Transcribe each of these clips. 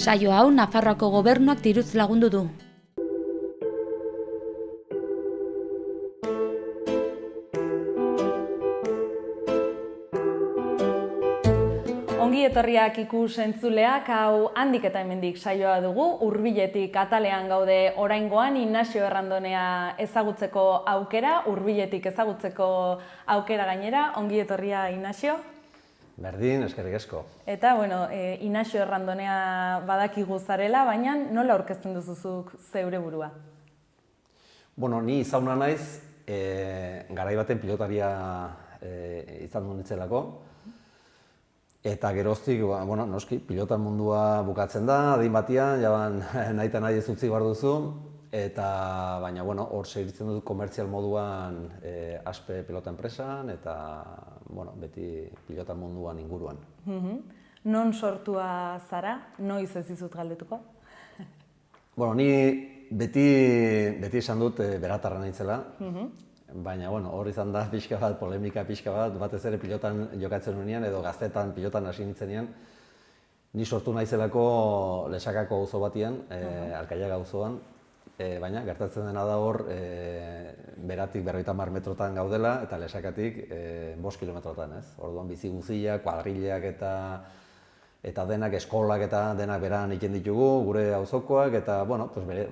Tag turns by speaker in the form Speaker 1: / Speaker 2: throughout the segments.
Speaker 1: Saio hau Nafarroako gobernuak diruz lagundu du.
Speaker 2: Ongi etorriak ikus-entzuleak, hau handik eta hemendik saioa dugu, Hurbiletik atalean gaude oraingoan Inazio Errandonea ezagutzeko aukera, Hurbiletik ezagutzeko aukera gainera. Ongi etorria, Inazio.
Speaker 3: Berdin, eskerrik asko.
Speaker 2: Eta, Inazio Errandonea badakigu zarela, baina nola aurkezten duzuzuk zeure burua?
Speaker 3: Ni izauna naiz, garai baten pilotaria izan duen nitzelako. Eta geroztik, noski, pilotan mundua bukatzen da, adin batian, jaban nahi eta nahi ez utzi behar duzu. Baina, hor segitzen dut komertzial moduan Aspe pilota enpresan eta, beti pilota munduan inguruan.
Speaker 2: Non sortua zara? Noiz ez dizut galdetuko?
Speaker 3: Ni beti esan dut beratarra nahitzela. Baina, hor izan da pixka bat, polemika pixka bat, batez ere pilotan jokatzen nuenean edo gaztetan pilotan hasi nintzenean. Ni sortu naizelako Lesakako auzo batian, Alkaiaga auzoan, baina gertatzen dena da hor beratik 50 metrotan gaudela eta Lesakatik 5 kilometrotan, ez? Orduan bizi guztiak, kuadrillak eta denak, eskolak eta denak beran iken ditugu, gure auzokoak, eta,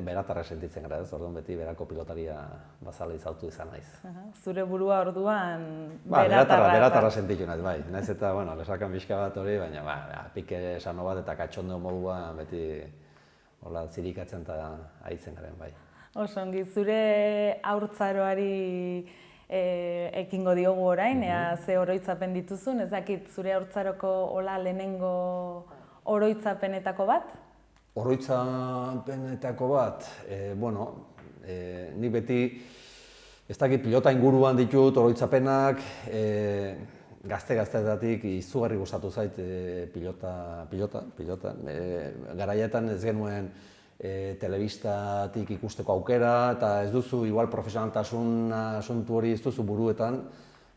Speaker 3: beratarra sentitzen gara, ez? Orduan beti berako pilotaria bazala izautu izan naiz.
Speaker 2: Zure burua orduan
Speaker 3: beratarra sentitu naiz, bai. Naiz eta, Lesakan pixka bat hori, baina, pike sano bat eta katxondo modua beti hola zirikatzen eta haitzen garen, bai.
Speaker 2: Oso ongi, zure haurtzaroari ekingo diogu orain, ea ze oroitzapen dituzun, ez dakit zure haurtzaroko hola lehenengo oroitzapenetako bat?
Speaker 3: Oroitzapenetako bat, nik beti, ez dakit pilota inguruan ditut oroitzapenak, gazte-gazteetatik izugarri gustatu zait pilota. Garaietan ez genuen telebistatik ikusteko aukera, eta ez duzu igual profesionaltasun asuntu hori ez duzu buruetan,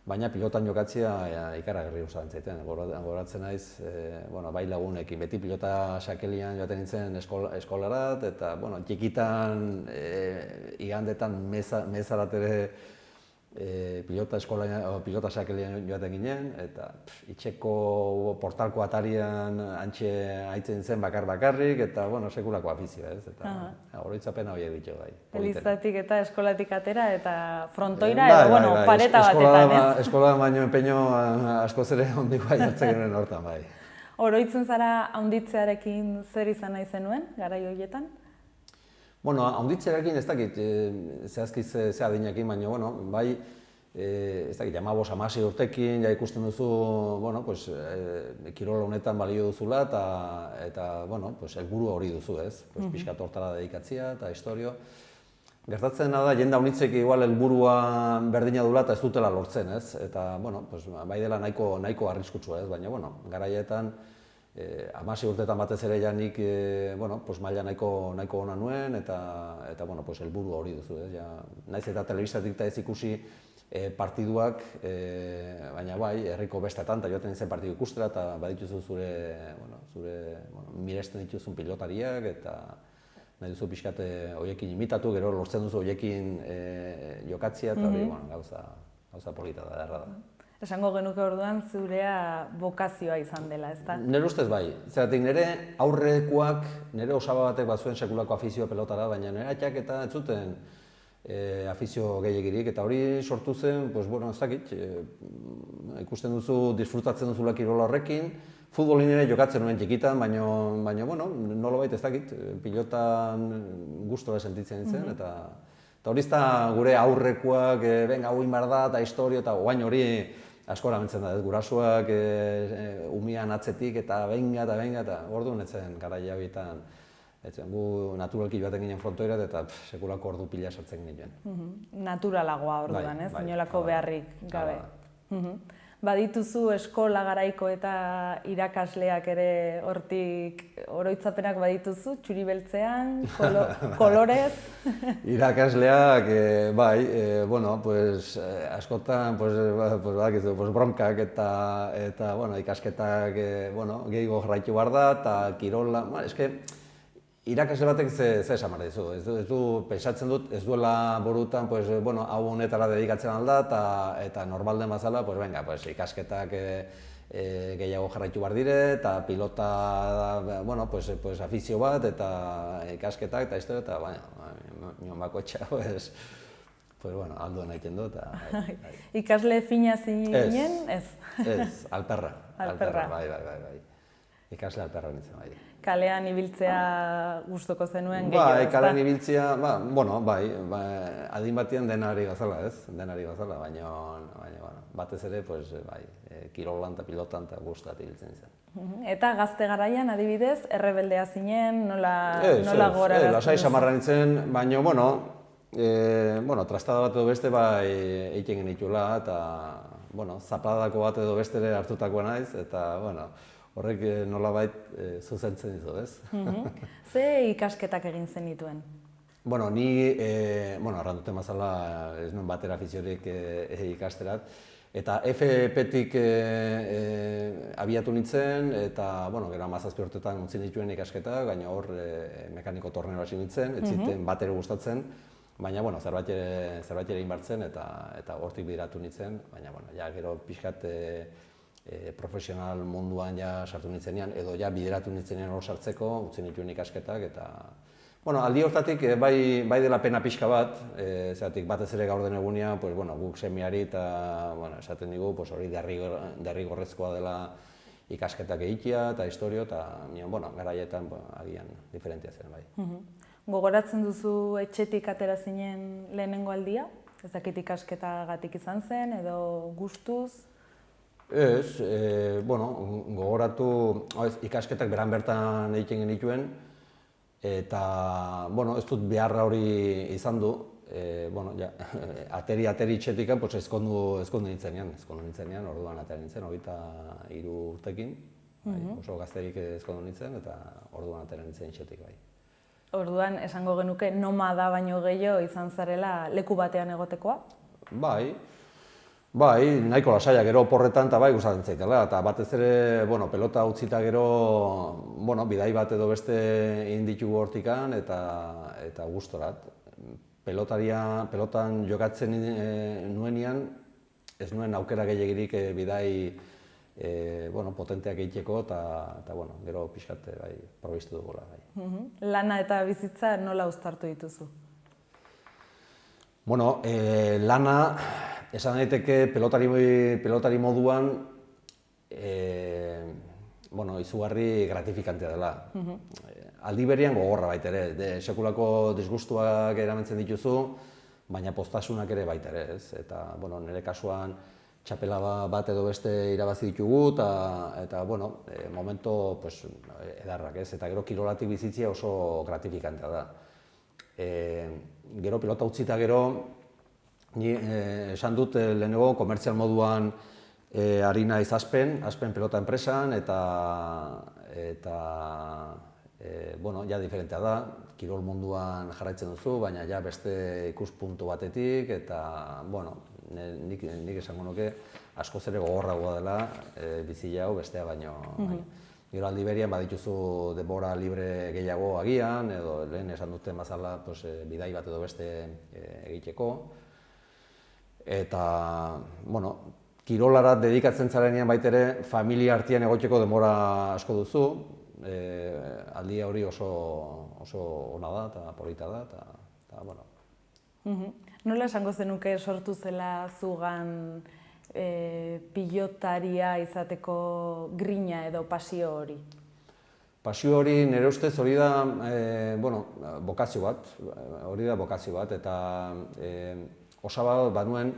Speaker 3: baina pilotan jokatzea ikaragarri gustatzen zaiten. Gogoratzen naiz, bai lagunekin, beti pilota sakelian joaten nintzen eskolarat, eta txikitan igandetan mezarat ere pilota sakelian joaten ginen, eta itxeko portalko atarian antxe haitzen zen bakarrik, eta sekulako afizioa, ez? Eta oroitzapena horiek ditu, bai.
Speaker 2: Elizatik eta eskolatik atera, eta frontoira, edo, pareta batetan, ez?
Speaker 3: Eskola baino enpeño askoz ere ondikoa jartzen genuen hortan, bai.
Speaker 2: Oroitzen zara haunditzearekin zer izan nahi zenuen, garai horietan?
Speaker 3: Haunditzearekin ez dakit, zehazki ze adinakin, baina, bai, ez dakit, 15-16 urtekin, ja ikusten duzu, kirola honetan balio duzula, eta, helburu hori duzu, ez? Pixkat hortara dedikatzea eta historio. Gertatzen da, jende haunitzek igual helburua berdina dula eta ez dutela lortzen, ez? Eta, bai dela nahiko arriskutsua, ez? Baina, garaietan, 16 urtetan batez ere nik maila nahiko ona nuen eta helburu hori duzu. Naiz eta telebistatik eta ez ikusi partiduak, baina bai, herriko bestetan eta joaten nintzen partidu ikustera eta badituzu zure miresten dituzun pilotariak eta nahi duzu pixkat horiekin imitatu, gero lortzen duzu horiekin jokatzea eta hori gauza polita da, erra da.
Speaker 2: Esango genuke orduan zurea bokazioa izan dela, ezta?
Speaker 3: Nire ustez bai. Zeratik nire aurrekoak, nire osaba batek bazuen sekulako afizioa pelotara, baina nire atxak eta ez zuten afizio gehiagirik, eta hori sortu zen, ez dakit, ikusten duzu, disfrutatzen duzula kirola horrekin, futbolin ere jokatzen nuen txikitan, baina nolabait ez dakit, pilotan gustora sentitzen nintzen, eta hori ez da gure aurrekoak, hau inbar da, eta historio, eta oain hori askora mentzen da, gurasoak umian atzetik, eta benga, eta orduan etzen garaia horietan, gu naturalki joaten ginen frontoirat, eta sekulako ordu pila sartzen ginen.
Speaker 2: Naturalagoa orduan, ez? Inolako beharrik gabe. Badituzu eskola garaiko eta irakasleak ere hortik oroitzapenak badituzu, txuri beltzean, kolorez?
Speaker 3: Irakasleak, bai, bueno, pues, askotan, pues, bronkak eta bueno, ikasketak, bueno, gehiago jarraitu behar da, eta kirola, eske, irakasle batek ze esan behar dizu, ez du, pentsatzen dut, ez duela burutan, pues, bueno, hau honetara dedikatzen alda, eta normal den bazala, pues, venga, pues, ikasketak gehiago jarraitu behar dire, eta pilota, bueno, pues, afizio bat, eta ikasketak, eta historia, eta, baina, nion bakotxa, pues, bueno, alduen egiten dut, eta...
Speaker 2: Ikasle fina zinen, ez?
Speaker 3: Ez, alperra, bai. Ikasle alperra nintzen, bai.
Speaker 2: Kalean ibiltzea gustuko zenuen gehiago,
Speaker 3: bai, kalean ibiltzea, bueno, bai, adin batean denari bazala, ez? Denari bazala, baina, batez ere, pues, bai, kirolan eta pilotan eta gustat ibiltzen zen.
Speaker 2: Eta gazte garaian, adibidez, errebeldea zinen, nola gora gazten?
Speaker 3: Lasai samarra nintzen, baina, bueno, trastada bat edo beste, bai, egiten genitula, eta, bueno, zapadako bat edo beste ere hartutakoa naiz, eta, bueno, horrek nolabait zuzentzen ditu, ez?
Speaker 2: Ze ikasketak egin zenituen?
Speaker 3: Bueno, ni, arranduten mazala ez nuen batera afiziorik ikasterat, eta FP-tik abiatu nintzen, eta, bueno, gero 17 urtetan utzi nituen ikasketak, baina hor mekaniko tornero hasi nintzen, ez ziten batera gustatzen, baina, bueno, zerbait ere egin bartzen, eta hortik bideratu nintzen, baina, bueno, ja, gero pixkat profesional munduan ja sartu nintzenean, edo ja bideratu nintzenean hor sartzeko, utzi nituen ikasketak, eta... Bueno, aldi hortatik bai dela pena pixka bat, zeratik batez ere gaur den egunean, pues, bueno, guk semiari eta, bueno, esaten digu, pues, hori derrigorrezkoa dela ikasketak egitea eta historio, eta, bueno, garaietan, agian, diferentia zen, bai.
Speaker 2: Gogoratzen duzu etxetik atera zinen lehenengo aldia? Ez dakit ikasketagatik izan zen, edo gustuz?
Speaker 3: Ez, bueno, gogoratu, ikasketak beran bertan egiten genituen, eta, bueno, ez dut beharra hori izan du, bueno, ja, ateri etxetikan, pues, ezkondu nintzenean, orduan atera nintzen, 23 urtekin, oso gazterik ezkondu nintzen, eta orduan atera nintzen etxetik, bai.
Speaker 2: Orduan, esango genuke, nomada baino gehiago izan zarela leku batean egotekoa?
Speaker 3: Bai, nahiko lasaia, gero oporretan eta bai gustatzen zaitela, eta batez ere, bueno, pelota utzita gero, bueno, bidai bat edo beste egin ditugu hortikan, eta gustorat. Pelotan jokatzen nuenean, ez nuen aukera gehiegirik bidai, bueno, potenteak egiteko, eta, bueno, gero pixkat, bai, probistu dugula, bai.
Speaker 2: Lana eta bizitza nola uztartu dituzu?
Speaker 3: Bueno, lana, esan daiteke pelotari moduan, bueno, izugarri gratifikantea dela. Aldi berean gogorra baita ere, sekulako disgustuak eramentzen dituzu, baina poztasunak ere baita ere, ez? Eta, bueno, nire kasuan txapela bat edo beste irabazi ditugu, eta, bueno, momento, pues, edarrak, ez? Eta gero kirolatik bizitzia oso gratifikantea da. Gero pelota utzita gero, ni esan dut lehenengo komertzial moduan ari naiz Aspen pelota enpresan, eta bueno, ja diferentea da, kirol munduan jarraitzen duzu, baina ja beste ikuspuntu batetik, eta, bueno, nik esango nuke askoz ere gogorragoa dela bizia hau bestea baino. Gero aldi berean badituzu denbora libre gehiago agian, edo lehen esan duten bazala bidai bat edo beste egiteko. Eta, bueno, kirolara dedikatzen zarenean baita ere familia artean egoteko denbora asko duzu. Aldia hori oso ona da eta polita da, eta, bueno.
Speaker 2: Nola esango zenuke sortu zela zugan pilotaria izateko grina edo pasio hori?
Speaker 3: Pasio hori nire ustez hori da, bueno, bokazio bat, eta osaba banuen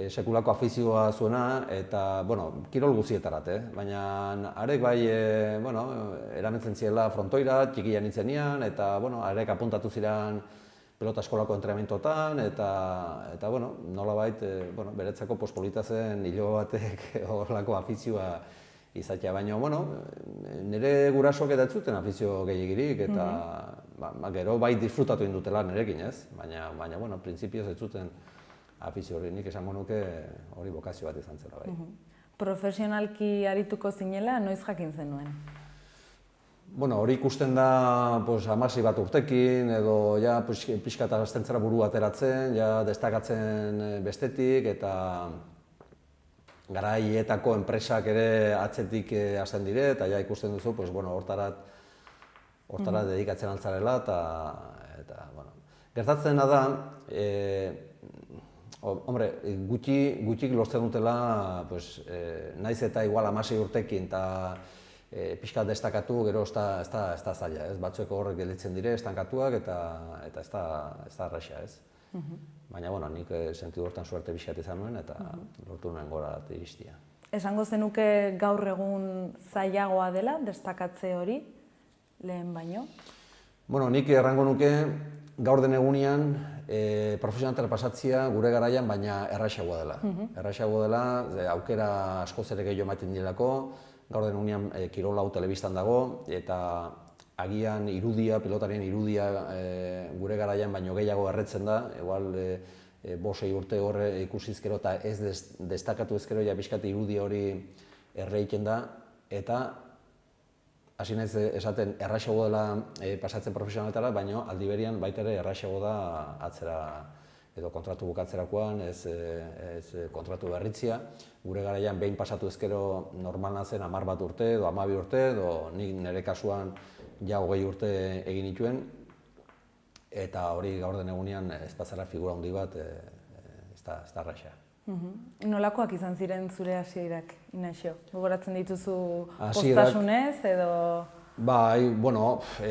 Speaker 3: sekulako afizioa zuena, eta, bueno, kirol guztietarat, baina arek bai, bueno, eramentzen ziela frontoira, txikia nintzenean, eta, bueno, arek apuntatu ziren pelota eskolako entrenamentotan, eta bueno, nolabait, beretzako polita zen hilo batek horrelako afizioa izatea, baina, nire gurasoak eta ez zuten afizio gehiegirik, eta gero bai disfrutatu indutela nirekin, ez? Baina, printzipioz ez zuten afizio hori, nik esango nuke hori bokazio bat izan zela, bai.
Speaker 2: Profesionalki arituko zinela, noiz jakin zenuen?
Speaker 3: Hori ikusten da 16 bat urtekin, edo ja pixka eta gaztentzera buru ateratzen, ja destakatzen bestetik, eta garaietako enpresak ere atzetik hasten dire, eta ja ikusten duzu, hortara dedikatzen altzarela, eta gertatzen da, gutxik lortzen dutela, naiz eta igual 16 urtekin, eta pixka destakatu, gero ez da zaila, ez? Batzuek horrek gelditzen dire, estankatuak, eta ez da erraxa, ez? Baina, nik sentidu hortan suerte pixkat izan nuen, eta lortu nuen gora iristia.
Speaker 2: Esango zenuke gaur egun zailagoa dela, destakatze hori, lehen baino?
Speaker 3: Nik errango nuke, gaur den egunean, profesionaltara pasatzea gure garaian, baina erraxagoa dela. Erraxagoa dela, aukera askoz ere gehiago ematen direlako, gaur den egunean kirol hau telebistan dago, eta agian pilotarien irudia gure garaian baino gehiago erretzen da, igual 5-6 urte horre ikusizkero eta ez destakatu ezkero ja pixkat irudia hori erreiten da, eta hasi naiz esaten erraxago dela pasatzen profesionaletara, baina aldi berian baita ere erraxago da atzera edo kontratu bukatzerakoan, ez kontratu berritzia. Gure garaian behin pasatu ezkero normalna zen 10 bat urte edo 12 urte, edo nik nire kasuan ja 20 urte egin nituen, eta hori gaur den egunean ez bazara figura handi bat, ez da erraxa.
Speaker 2: Nolakoak izan ziren zure hasierak, Inaxio? Gogoratzen dituzu postasunez edo...
Speaker 3: Bai,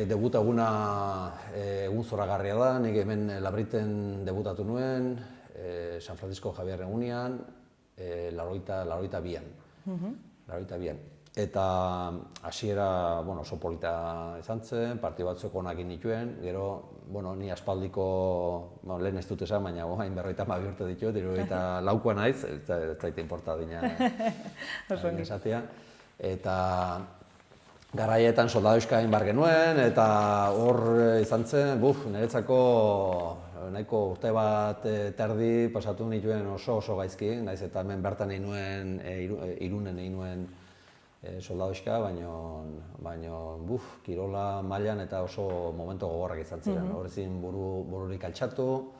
Speaker 3: debut eguna egun zoragarria da, nik hemen Labriten debutatu nuen, San Francisco Javier egunean, 82an. Eta hasiera oso polita izan zen, parti batzuk onak egin nituen, gero ni aspaldiko, lehen ez dut esan, baina hain 52 urte ditut, 74 naiz, ez zait inporta dina esatea. Eta garaietan soldaduska egin behar genuen, eta hor izan zen, niretzako nahiko urte bat terdi pasatu nituen oso gaizki, naiz eta hemen bertan egin nuen, Irunen egin nuen soldaduska, baina kirola mailan eta oso momentu gogorrak izan ziren. Horrezin bururik altxatu,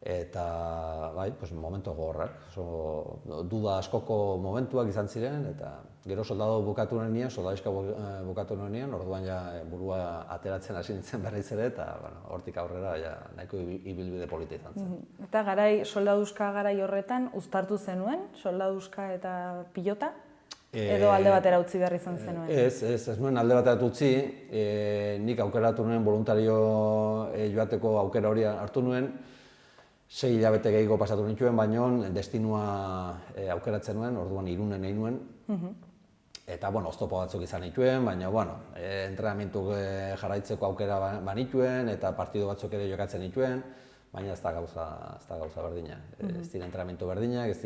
Speaker 3: eta momentu gogorrak, duda askoko momentuak izan ziren, eta gero soldadu bukatu nuen, soldaduska bukatu nuen, orduan ja burua ateratzen hasi nintzen berriz ere, eta hortik aurrera nahiko ibilbide polita izan zen.
Speaker 2: Eta soldaduska garai horretan uztartu zenuen, soldaduska eta pilota? Edo alde batera utzi behar izan zenuen?
Speaker 3: Ez nuen alde batera utzi, nik aukeratu nuen voluntario joateko aukera hori hartu nuen, 6 hilabete gehiago pasatu nituen, baina destinua aukeratzen nuen, orduan Irunen egin nuen. Eta, oztopo batzuk izan nituen, baina, entrenamentu jarraitzeko aukera banituen, eta partidu batzuk ere jokatzen nituen, baina ez da gauza berdina. Ez dire entrenamentu berdinak, ez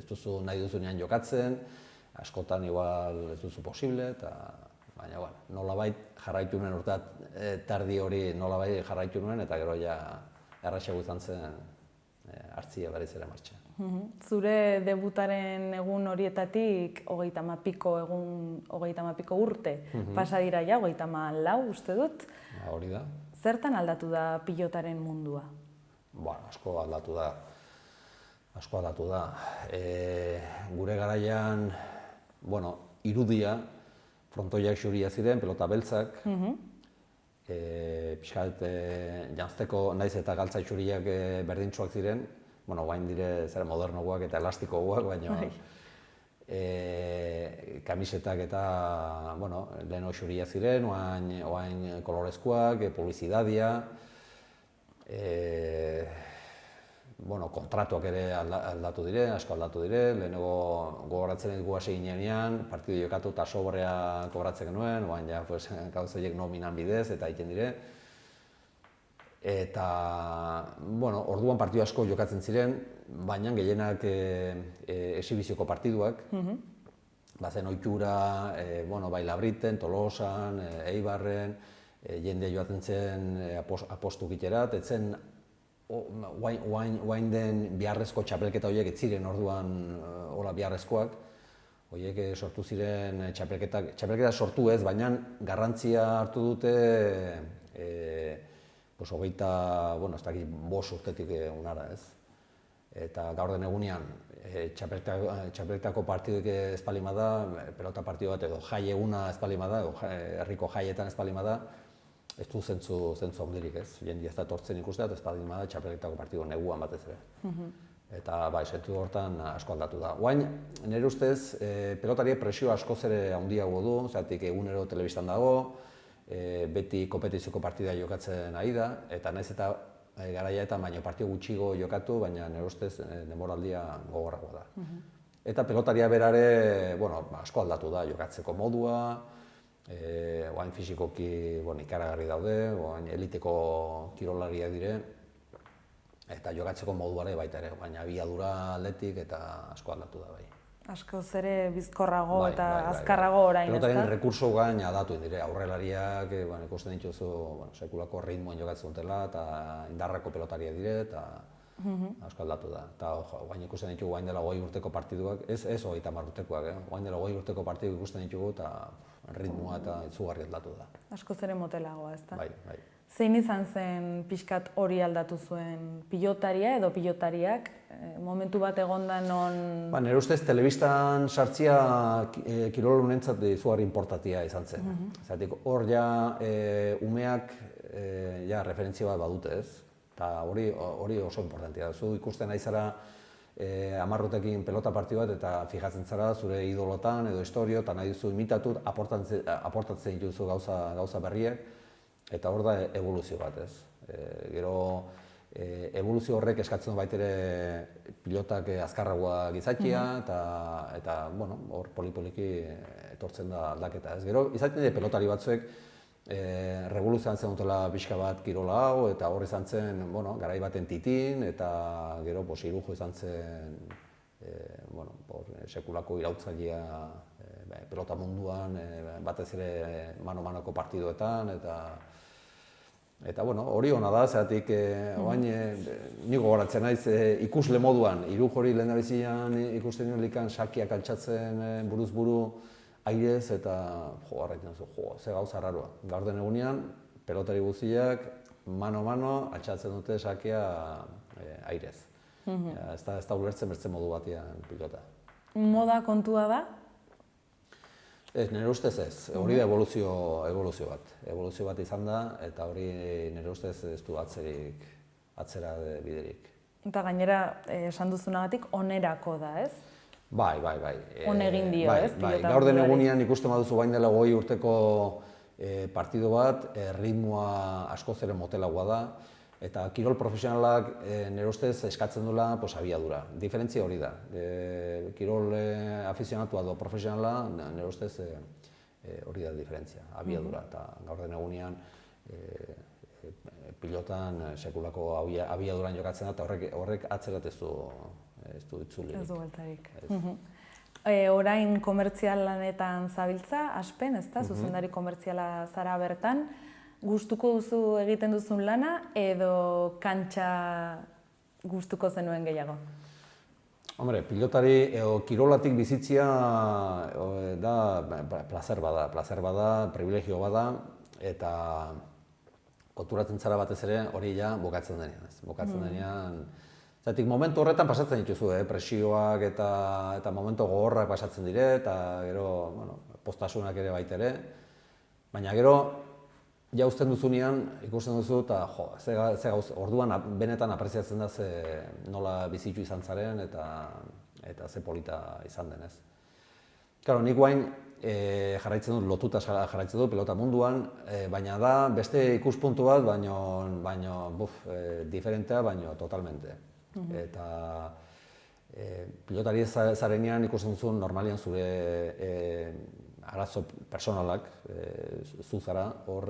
Speaker 3: duzu nahi duzunean jokatzen, askotan igual ez duzu posible, baina, nolabait jarraitu nuen urteat, tardi hori nolabait jarraitu nuen, eta gero ja erraxago izan zen hartzia berriz ere martxa.
Speaker 2: Zure debutaren egun horietatik 30 urte pasa dira ja, 34 uste dut.
Speaker 3: Hori da.
Speaker 2: Zertan aldatu da pilotaren mundua?
Speaker 3: Asko aldatu da. Gure garaian, irudia, frontoiak xuria ziren, pelota beltzak, pixkat janzteko naiz eta galtza xuriak berdintsuak ziren, guain dire modernoak eta elastikoak, baina kamisetak eta lehen xuria ziren, oain kolorezkoak, publizidadia, kontratuak ere aldatu dire, asko aldatu dire, lehenengo gogoratzen dugu hasi ginean, partidu jokatu eta sobrea kobratzen genuen, oain ja gauzaiek nominan bidez eta egiten dire. Eta, bueno, orduan partidu asko jokatzen ziren, baina gehienak esibizioko partiduak. Bazen ohitura, bai Labriten, Tolosan, Eibarren, jende joaten zen apostu giterat, etzen guain den biharrezko txapelketa horiek ez ziren orduan hola biharrezkoak. Horiek sortu ziren txapelketa sortu ez, baina garrantzia hartu dute hogeita, ez dakit 5 urtetik unara ez. Eta gaur den egunean, txapelketako partiduek ez balima da, pelota partidu bat edo jai eguna ez balima da, herriko jaietan ez balima da, ez du zentzu handirik ez. Jendia ez da etortzen ikustea, ez balima da txapelketako partidu neguan batez ere. Eta sentu hortan asko aldatu da. Oain, nire ustez, pelotariek presio askoz ere handiago du, zeratik egunero telebistan dago, beti kompetizioko partida jokatzen ari da, eta naiz eta garaia eta baino partio gutxigo jokatu, baina nire ustez denboraldia gogorragoa da. Eta pelotaria berare, asko aldatu da jokatzeko modua, oain fisikoki ikaragarri daude, oain eliteko kirolariak dire, eta jokatzeko moduare baita ere, baina abiadura aldetik eta asko aldatu da bai.
Speaker 2: Askoz ere bizkorrago eta azkarrago orain, ezta?
Speaker 3: Pelotarien rekurso gain aldatu dire, aurrelariak ikusten dituzu sekulako ritmoan jokatzen dutela eta indarrako pelotariak dire eta asko aldatu da. Eta gain ikusten ditugu gain dela 20 urteko partiduak, ez 30 urtekoak, gain dela 20 urteko partiduak ikusten ditugu eta ritmoa eta izugarri aldatu da.
Speaker 2: Askoz ere motelagoa, ezta?
Speaker 3: Bai.
Speaker 2: Zein izan zen pixkat hori aldatu zuen pilotaria edo pilotariak? Momentu bat egonda non...
Speaker 3: Nire ustez, telebistan sartzia kirolunentzat izugarri inportantia izan zen. Zeratik, hor umeak referentzia bat badute ez. Eta hori oso importantia da. Zu ikusten nahi zara 10 urtekin pelota partidu bat eta fijatzen zara zure idolotan edo historio eta nahi duzu imitatu, aportatzen dituzu gauza berriak. Eta hor da evoluzio bat ez. Gero evoluzio horrek eskatzen du baitere pilotak azkarragoak izatea eta hor poli-poliki etortzen da aldaketa ez. Gero izaten dira pelotari batzuek revoluzioan zen dutela pixka bat kirola hau eta hor izan zen garai baten titin eta gero irujo izan zen sekulako irautzailea pelota munduan batez ere mano-manoko partiduetan eta hori ona da, zeratik nik gogoratzen naiz ikusle moduan, Irujo hori lehendabizian ikusten nuen likan sakiak altxatzen buruz buru airez eta harraiten zu, ze gauza raroa. Gaur den egunean, pelotari guztiak mano-mano altxatzen dute sakia airez. Ez da ulertzen bertzen modu batean pilota.
Speaker 2: Moda kontua da?
Speaker 3: Ez, nire ustez ez. Hori da evoluzio bat. Evoluzio bat izan da, eta hori nire ustez ez du atzera biderik.
Speaker 2: Eta gainera, esan duzunagatik, onerako da, ez?
Speaker 3: Bai.
Speaker 2: On egin dio, ez?
Speaker 3: Gaur den egunean ikusten baduzu bain dela 20 urteko partido bat, ritmoa askoz ere motelagoa da, eta kirol profesionalak nire ustez eskatzen duela abiadura. Diferentzia hori da. Kirol afizionatua edo profesionala nire ustez hori da diferentzia, abiadura. Eta gaur den egunean pilotan sekulako abiaduran jokatzen da eta horrek atzerat ez du itzulirik.
Speaker 2: Ez du baltarik. Orain komertzial lanetan zabiltza, Aspen, ezta? Zuzendari komertziala zara bertan. Gustuko duzu egiten duzun lana edo kantxa gustuko zenuen gehiago?
Speaker 3: Hombre, pilotari kirolatik bizitzia da placer bada, privilegio bada eta konturatzen zara batez ere hori ja bukatzen denean. Bukatzen denean, zeratik momentu horretan pasatzen dituzu, presioak eta momentu gogorrak pasatzen dire eta gero postasunak ere baitere, baina gero ja uzten duzunean, ikusten duzu eta orduan benetan apreziatzen da nola bizitu izan zaren eta ze polita izan denez. Claro, nik guain jarraitzen dut, lotuta jarraitzen dut pelota munduan, baina da beste ikuspuntu bat, baina diferentea, baina totalmente. Eta pilotari zarenean ikusten duzu normalian zure arazo personalak, zu zara, hor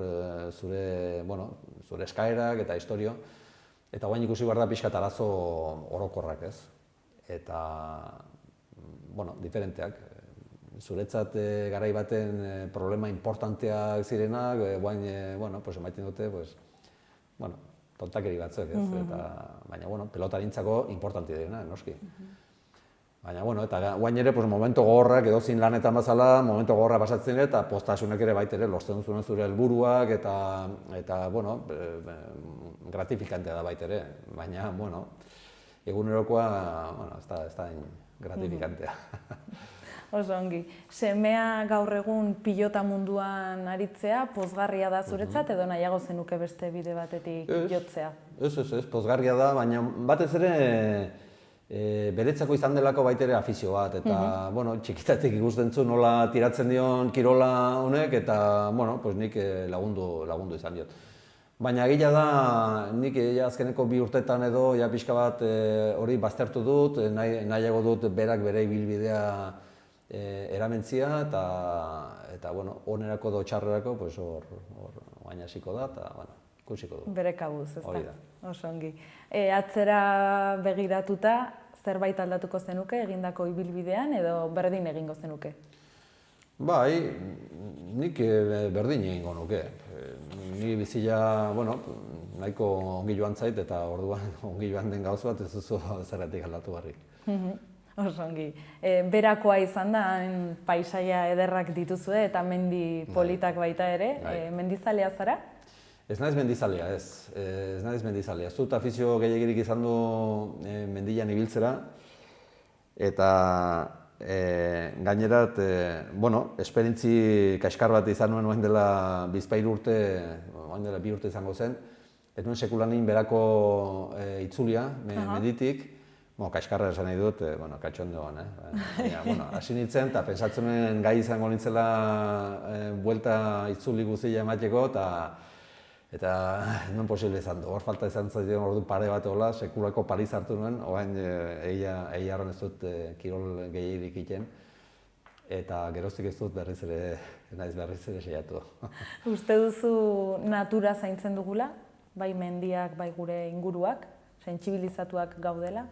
Speaker 3: zure eskaerak eta istorio, eta guain ikusi behar da pixkat arazo orokorrak, ez? Eta, diferenteak. Zuretzat garai baten problema importanteak zirenak, guain, emaiten dute, tontakeri batzuk, ez? Baina, pelotarintzako importante direna, noski. Baina, eta guain ere, momentu gogorrak, edozin lanetan bazala, momentu gogorrak pasatzen ere, eta postasunak ere baitere, lortzen duzuen zure helburuak, eta gratifikantea da baitere. Baina, egunerokoa, ez da gratifikantea.
Speaker 2: Oso ongi. Semea gaur egun pilota munduan aritzea, pozgarria da zuretzat, edo nahiago zenuke beste bide batetik jotzea?
Speaker 3: Ez, pozgarria da, baina batez ere beretzako izan delako baitere afizio bat, eta txikitatik ikusten zu nola tiratzen dion kirola honek, eta nik lagundu izan diot. Baina egia da, nik azkeneko 2 urtetan edo pixka bat hori baztertu dut, nahiago dut berak bere ibilbidea eramentzia, eta onerako edo txarrerako hor guain hasiko da, eta ikusiko du.
Speaker 2: Bere kabuz, ez da?
Speaker 3: Hori da.
Speaker 2: Oso ongi. Atzera begiratuta, zerbait aldatuko zenuke egindako ibilbidean, edo berdin egingo zenuke?
Speaker 3: Bai, nik berdin egingo nuke. Ni bizila, nahiko ongi joan zait, eta orduan ongi joan den gauz bat ez duzu zergatik aldatu barrik.
Speaker 2: Oso ongi. Berakoa izan da, paisaia ederrak dituzue eta mendi politak baita ere. Mendizalea zara?
Speaker 3: Ez naiz mendizalea, ez. Ez naiz mendizalea. Ez dut afizio gehiegirik izan du mendian ibiltzera. Eta gainerat, esperientzi kaskar bat izan nuen dela bizpahiru urte, dela 2 urte izango zen. Ez nuen sekulanin berako itzulia, menditik. Kaskarra esan nahi dut, katxondoan, baina, hasi nintzen, eta pentsatzen nuen gai izango nintzela buelta itzuli guztia emateko, eta nuen posible izan du. Hor falta izan zaiten ordu pare bat hola, sekulako pariz hartu nuen, oain egiarren ez dut kirol gehiegirik iten, eta geroztik ez dut berriz ere saiatu.
Speaker 2: Uste duzu natura zaintzen dugula? Bai mendiak, bai gure inguruak? Sentsibilizatuak gaudela?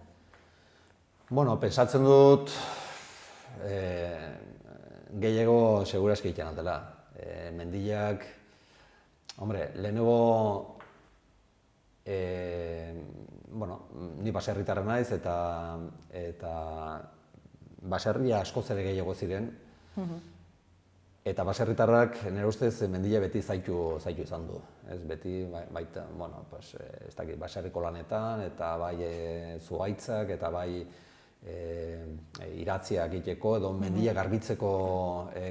Speaker 3: Pentsatzen dut gehiago segurazki egiten aldela. Mendiak, lehenengo, ni baserritarra naiz eta baserria askoz ere gehiago ziren. Eta baserritarrak, nire ustez, mendila beti zaitu izan du. Beti, baita, ez dakit, baserriko lanetan, eta bai zuhaitzak, eta bai iratziak egiteko, edo mendila garbitzeko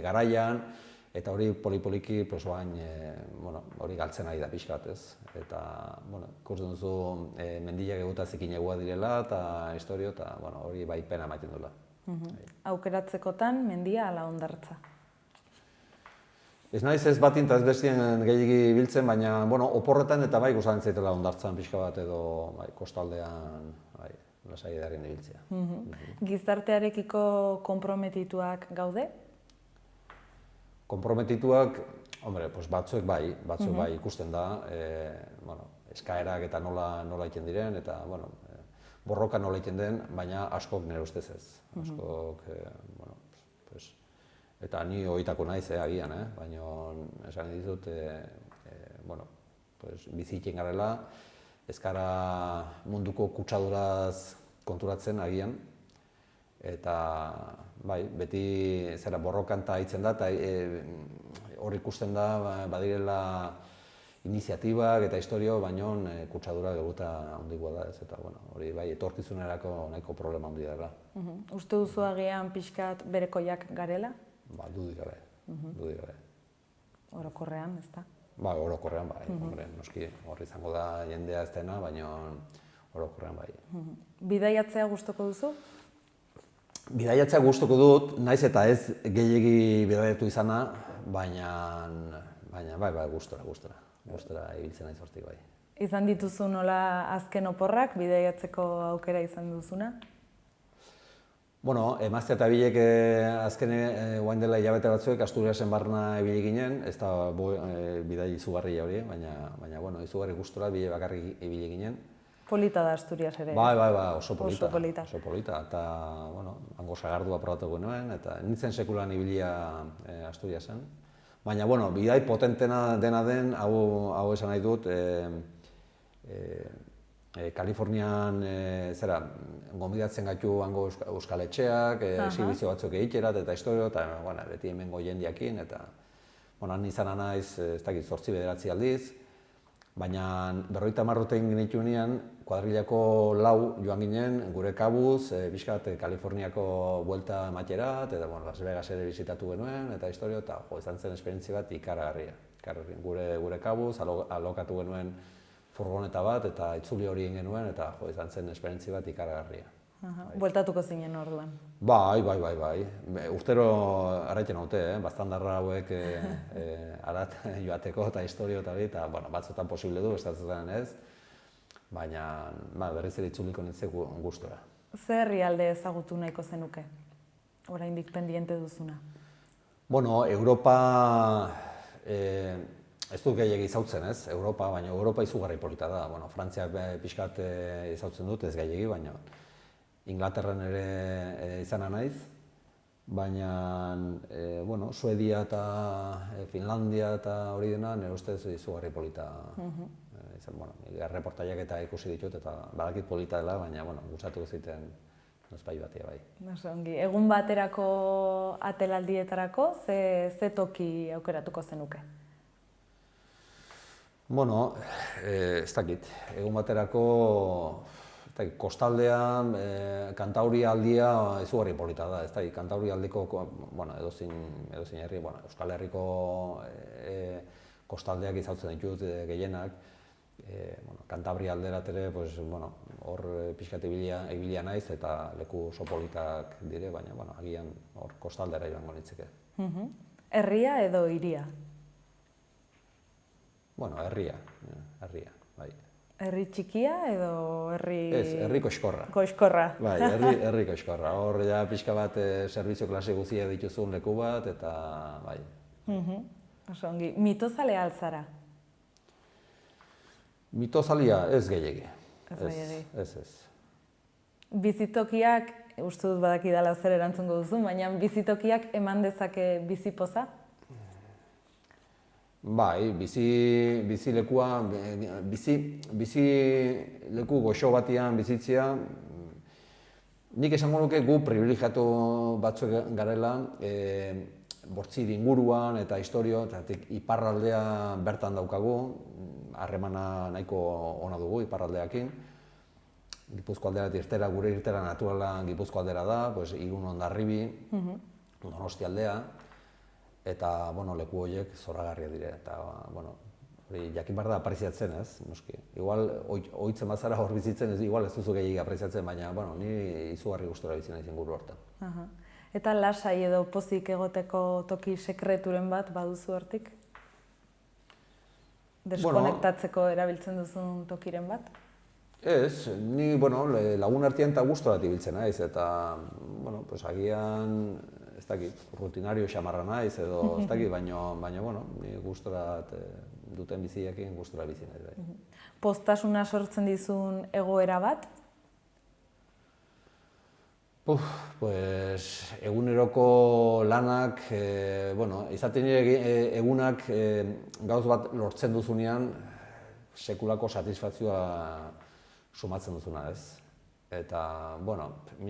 Speaker 3: garaian, eta hori poli-poliki, hori galtzen ari da pixka bat, ez. Eta, ikusten duzu, mendilak eguta zikin egua direla, eta historio, eta hori bai pena ematen duela.
Speaker 2: Aukeratzekotan, mendia ala hondartza?
Speaker 3: Ez naiz ez batin eta ez bestien gehiagi biltzen, baina oporretan eta bai gustatzen zaitela hondartzan pixka bat edo kostaldean lasai edarien ibiltzea.
Speaker 2: Gizartearekiko konprometituak gaude?
Speaker 3: Konprometituak, batzuek bai ikusten da, eskaerak eta nola egiten diren, eta borroka nola egiten den, baina askok nire ustez ez. Askok, eta ni horietako naiz agian, baina esan ditut, bizitzen garela, ez gara munduko kutsaduraz konturatzen agian, eta beti borrokan eta hitzen da, eta hor ikusten da badirela iniziatibak eta historio, baino kutsadura geruta handikoa da, eta hori etorkizunerako nahiko problema handi dela.
Speaker 2: Uste duzu agian pixkat berekoiak garela?
Speaker 3: Dudik gabe.
Speaker 2: Orokorrean, ez da?
Speaker 3: Orokorrean bai, noski hor izango da jendea ez dena, baina orokorrean bai.
Speaker 2: Bidaiatzea gustuko duzu?
Speaker 3: Bidaiatzea gustuko dut, naiz eta ez gehiegi bidaiatu izana, baina bai, gustora ibiltzen naiz hortik bai.
Speaker 2: Izan dituzu nola azken oporrak bidaiatzeko aukera izan duzuna?
Speaker 3: Bueno, emazte eta bilek azken guain dela hilabete batzuek Asturiasen barna ibili ginen, ez da bidai izugarria hori, baina bueno, izugarri gustora bile bakarrik ibili ginen.
Speaker 2: Polita da Asturias ere.
Speaker 3: Bai, oso polita.
Speaker 2: Oso polita.
Speaker 3: Oso polita, eta, bueno, hango sagardua probatu genuen, eta nintzen sekulan ibilia Asturiasen. Baina, bueno, bidai potentena dena den, hau esan nahi dut, Kalifornian gonbidatzen gaitu hango euskal etxeak, exhibizio batzuk egiterat eta historio, eta bueno, beti hemengo jendiakin, eta han izan naiz, ez dakit, 8-9 aldiz, baina 50 urte egin genituenean, kuadrilako 4 joan ginen, gure kabuz, pixkat Kaliforniako buelta ematerat, eta Las Vegas ere bizitatu genuen, eta historio, eta izan zen esperientzia bat ikaragarria. Gure kabuz, alokatu genuen furgoneta bat, eta itzuli hori egin genuen, eta izan zen esperientzia bat ikaragarria.
Speaker 2: Bueltatuko zinen orduan.
Speaker 3: Bai. Urtero arraiten haute, bastandarra hauek arat joateko eta historio eta batzutan posible du, estatzen ez, baina berriz ere itzuliko nintzen gustora.
Speaker 2: Zer herrialde ezagutu nahiko zenuke, oraindik pendiente duzuna?
Speaker 3: Bueno, Europa ez dut gehiagi izautzen, ez? Baina Europa izugarri polita da. Frantziak pixkat izautzen dut, ez gehiagi, baina Inglaterran ere izana naiz, baina Suedia eta Finlandia eta hori dena nire ustez izugarri polita. Erreportaiak eta ikusi ditut eta badakit polita dela, baina gustatuko ziten nozpai batia bai.
Speaker 2: Ongi, egun baterako atelaldietarako ze toki aukeratuko zenuke?
Speaker 3: Bueno, ez dakit, egun baterako kostaldean, Kantauri aldia izugarri polita da, ez dakit, Kantauri aldiko edozein herri, Euskal Herriko kostaldeak izautzen ditut gehienak, Kantabria alderat ere, hor pixkat ibilia naiz eta leku oso politak dire, baina agian hor kostaldera joango nintzeke.
Speaker 2: Herria edo hiria?
Speaker 3: Herria, bai.
Speaker 2: Herri txikia edo herri...
Speaker 3: Ez, herri koxkorra.
Speaker 2: Koxkorra.
Speaker 3: Bai, herri koxkorra. Hor ja pixka bat zerbizio klase guzia dituzun leku bat, eta bai.
Speaker 2: Oso ongi. Mitozalea altzara?
Speaker 3: Mitozalia ez gehiegi. Ez.
Speaker 2: Bizitokiak, uste dut badakidala zer erantzungo duzu, baina bizitokiak eman dezake bizipoza?
Speaker 3: Bai, bizilekua, bizileku goxo batian bizitzea, nik esango nuke gu privilegiatu batzuk garela, Bortzir inguruan eta historio, iparraldea bertan daukagu, harremana nahiko ona dugu iparraldeakin. Gipuzko aldera irtera, gure irtera naturala Gipuzko aldera da, Irun Hondarribi, Donosti aldea, eta leku horiek zoragarria dire, eta jakin behar da apreziatzen, ez, noski. Igual, ohitzen bazara hor bizitzen, igual ez duzu gehiagia apreziatzen, baina, ni izugarri gustora bizi naiz inguru hortan.
Speaker 2: Eta lasai edo pozik egoteko toki sekreturen bat baduzu hortik? Deskonektatzeko erabiltzen duzun tokiren bat?
Speaker 3: Ez, ni lagun artean eta gustorat ibiltzen naiz, eta agian, ez dakit, rutinario xamarra naiz edo ez dakit, baina ni gustorat duten biziekin gustora bizi naiz.
Speaker 2: Poztasuna sortzen dizun egoera bat?
Speaker 3: Eguneroko lanak, izaten egunak gauz bat lortzen duzunean sekulako satisfazioa sumatzen duzuna, ez? Eta,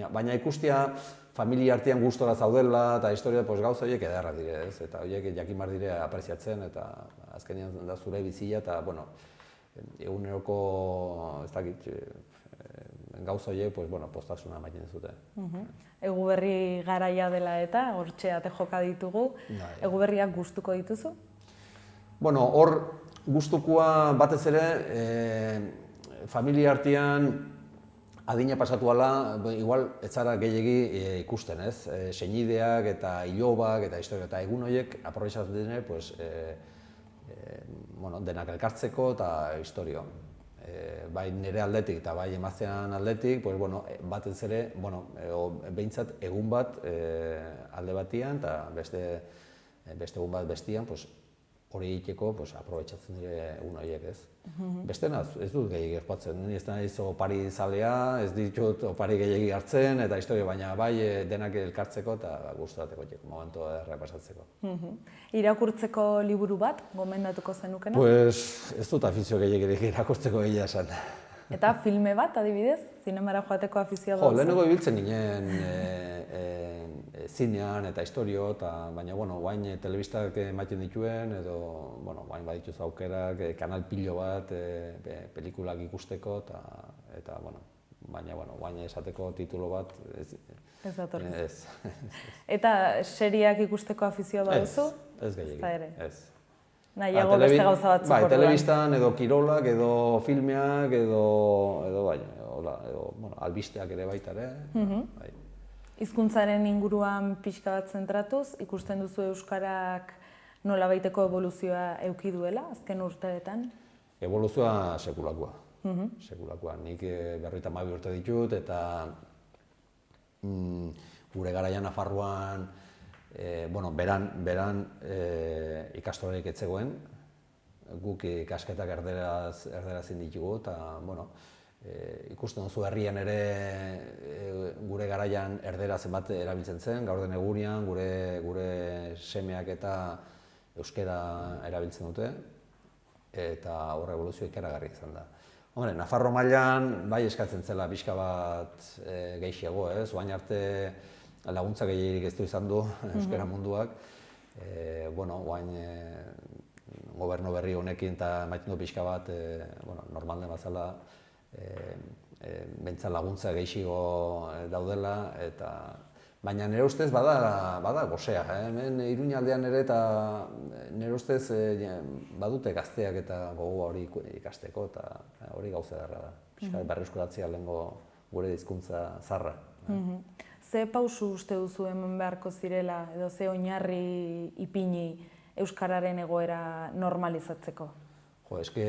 Speaker 3: baina ikustia familia artean gustora zaudela eta historia gauza horiek ederrak dire, ez? Eta horiek jakin behar dire apreziatzen eta azkenean da zure bizia eta, eguneroko, ez dakit, gauza horiek, postasuna ematen zute.
Speaker 2: Eguberri garaia dela eta, hortxe ate joka ditugu, eguberriak gustuko dituzu?
Speaker 3: Hor gustukoa batez ere, familia artean adina pasatu ala, igual ez zara gehiegi ikusten, ez? Senideak eta ilobak eta historia eta egun horiek aprobetxatzen dene, denak elkartzeko eta historio. bai nire aldetik eta bai emaztean aldetik, pues, bueno, batez ere, bueno, behintzat egun bat alde batian eta beste egun bat bestian, pues, hori egiteko pues, aprobetxatzen dire egun horiek, ez? Bestena ez dut gehiagi gerpatzen, ni ez da naiz opari zalea, ez ditut opari gehiagi hartzen eta historia, baina bai denak elkartzeko eta gustateko momentu errepasatzeko.
Speaker 2: Irakurtzeko liburu bat gomendatuko zenukena?
Speaker 3: Pues ez dut afizio gehiagirik irakurtzeko egia esan.
Speaker 2: Eta filme bat, adibidez? Zinemara joateko afizioa duzu?
Speaker 3: Lehenengo ibiltzen ginen zinean eta historio, baina, bueno, guain telebistak ematen dituen, edo, bueno, guain badituz aukerak, kanal pilo bat, pelikulak ikusteko, eta, bueno, baina, bueno, guain esateko titulo bat,
Speaker 2: ez datorrez.
Speaker 3: Ez.
Speaker 2: Eta seriak ikusteko afizioa baduzu?
Speaker 3: Ez gehiagik, ez.
Speaker 2: Nahiago beste gauza batzuk
Speaker 3: bai,
Speaker 2: orduan.
Speaker 3: telebistan, edo kirolak, edo filmeak, edo bueno, albisteak ere baita ere. Bai.
Speaker 2: Hizkuntzaren inguruan pixka bat zentratuz, ikusten duzu euskarak nolabaiteko eboluzioa eduki duela azken urteetan?
Speaker 3: Eboluzioa sekulakoa. Sekulakoa. Nik 52 urte ditut eta gure garaian Nafarroan beran ikastorerik ez zegoen, guk ikasketak erderaz ditugu eta, bueno, ikusten duzu herrian ere gure garaian erdera zenbat erabiltzen zen, gaur den egunean gure semeak eta euskera erabiltzen dute eta horre evoluzio ikaragarri izan da. Hombre, Nafarro mailan bai eskatzen zela pixka bat gehiago, ez? Oain arte laguntza gehierik ez du izan du euskara munduak. Oain gobernu berri honekin eta emaiten du pixka bat, normal den bazala, bentsa laguntza gehiago daudela, baina nire ustez bada gosea. Hemen Iruñaldean ere eta nire ustez badute gazteak eta gogoa hori ikasteko eta hori gauza darra da. Pixka berreskuratzea lehengo gure hizkuntza zarra.
Speaker 2: Ze pausu uste duzu hemen beharko zirela edo ze oinarri ipini euskararen egoera normalizatzeko?
Speaker 3: Eske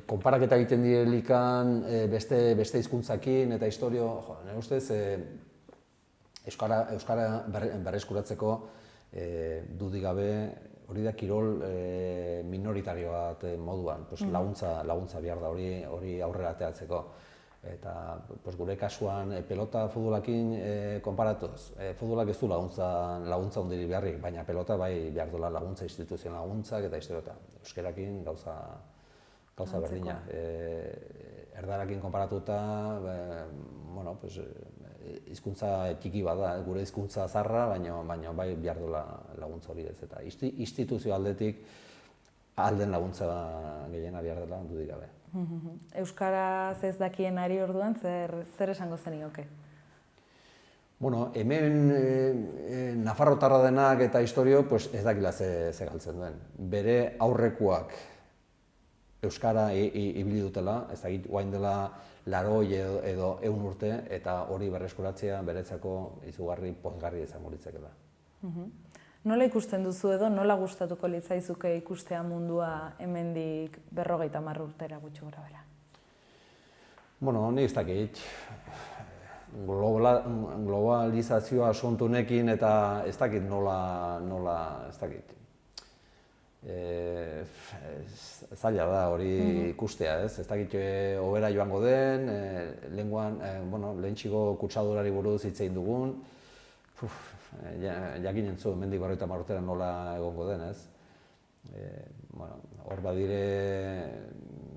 Speaker 3: konparaketa egiten direlikan beste hizkuntzakin eta historio, nire ustez euskara berreskuratzeko dudik gabe hori da kirol minoritario bat moduan, laguntza behar da hori aurrera ateratzeko. Eta gure kasuan pelota futbolakin konparatuz, futbolak ez du laguntza hundirik beharrik, baina pelota bai behar duela laguntza, instituzioen laguntzak eta historiota. Euskerakin gauza berdina. Erdarakin konparatuta, hizkuntza txiki bat da, gure hizkuntza zarra, baina bai behar duela laguntza hori ez. Eta instituzio aldetik alden laguntza gehiena behar dela dudik gabe.
Speaker 2: Euskaraz ez dakien ari orduan, zer esango zenioke?
Speaker 3: Hemen nafarrotarra denak eta historio ez dakila ze galtzen duen. Bere aurrekoak euskara ibili dutela, ez dakit guain dela 80 edo 100 urte, eta hori berreskuratzea beretzako izugarri pozgarri izango litzakela.
Speaker 2: Nola ikusten duzu edo, nola gustatuko litzaizuke ikustea mundua hemendik 50 urtera gutxi gorabehera?
Speaker 3: Nik ez dakit. Globalizazioa asuntu honekin eta ez dakit nola, ez dakit. Zaila da hori ikustea, ez? Ez dakit hobera joango den, lehentxiko kutsadurari buruz hitz egin dugun, jakin entzu, hemendik 50 urtera nola egongo den, ez? Hor badire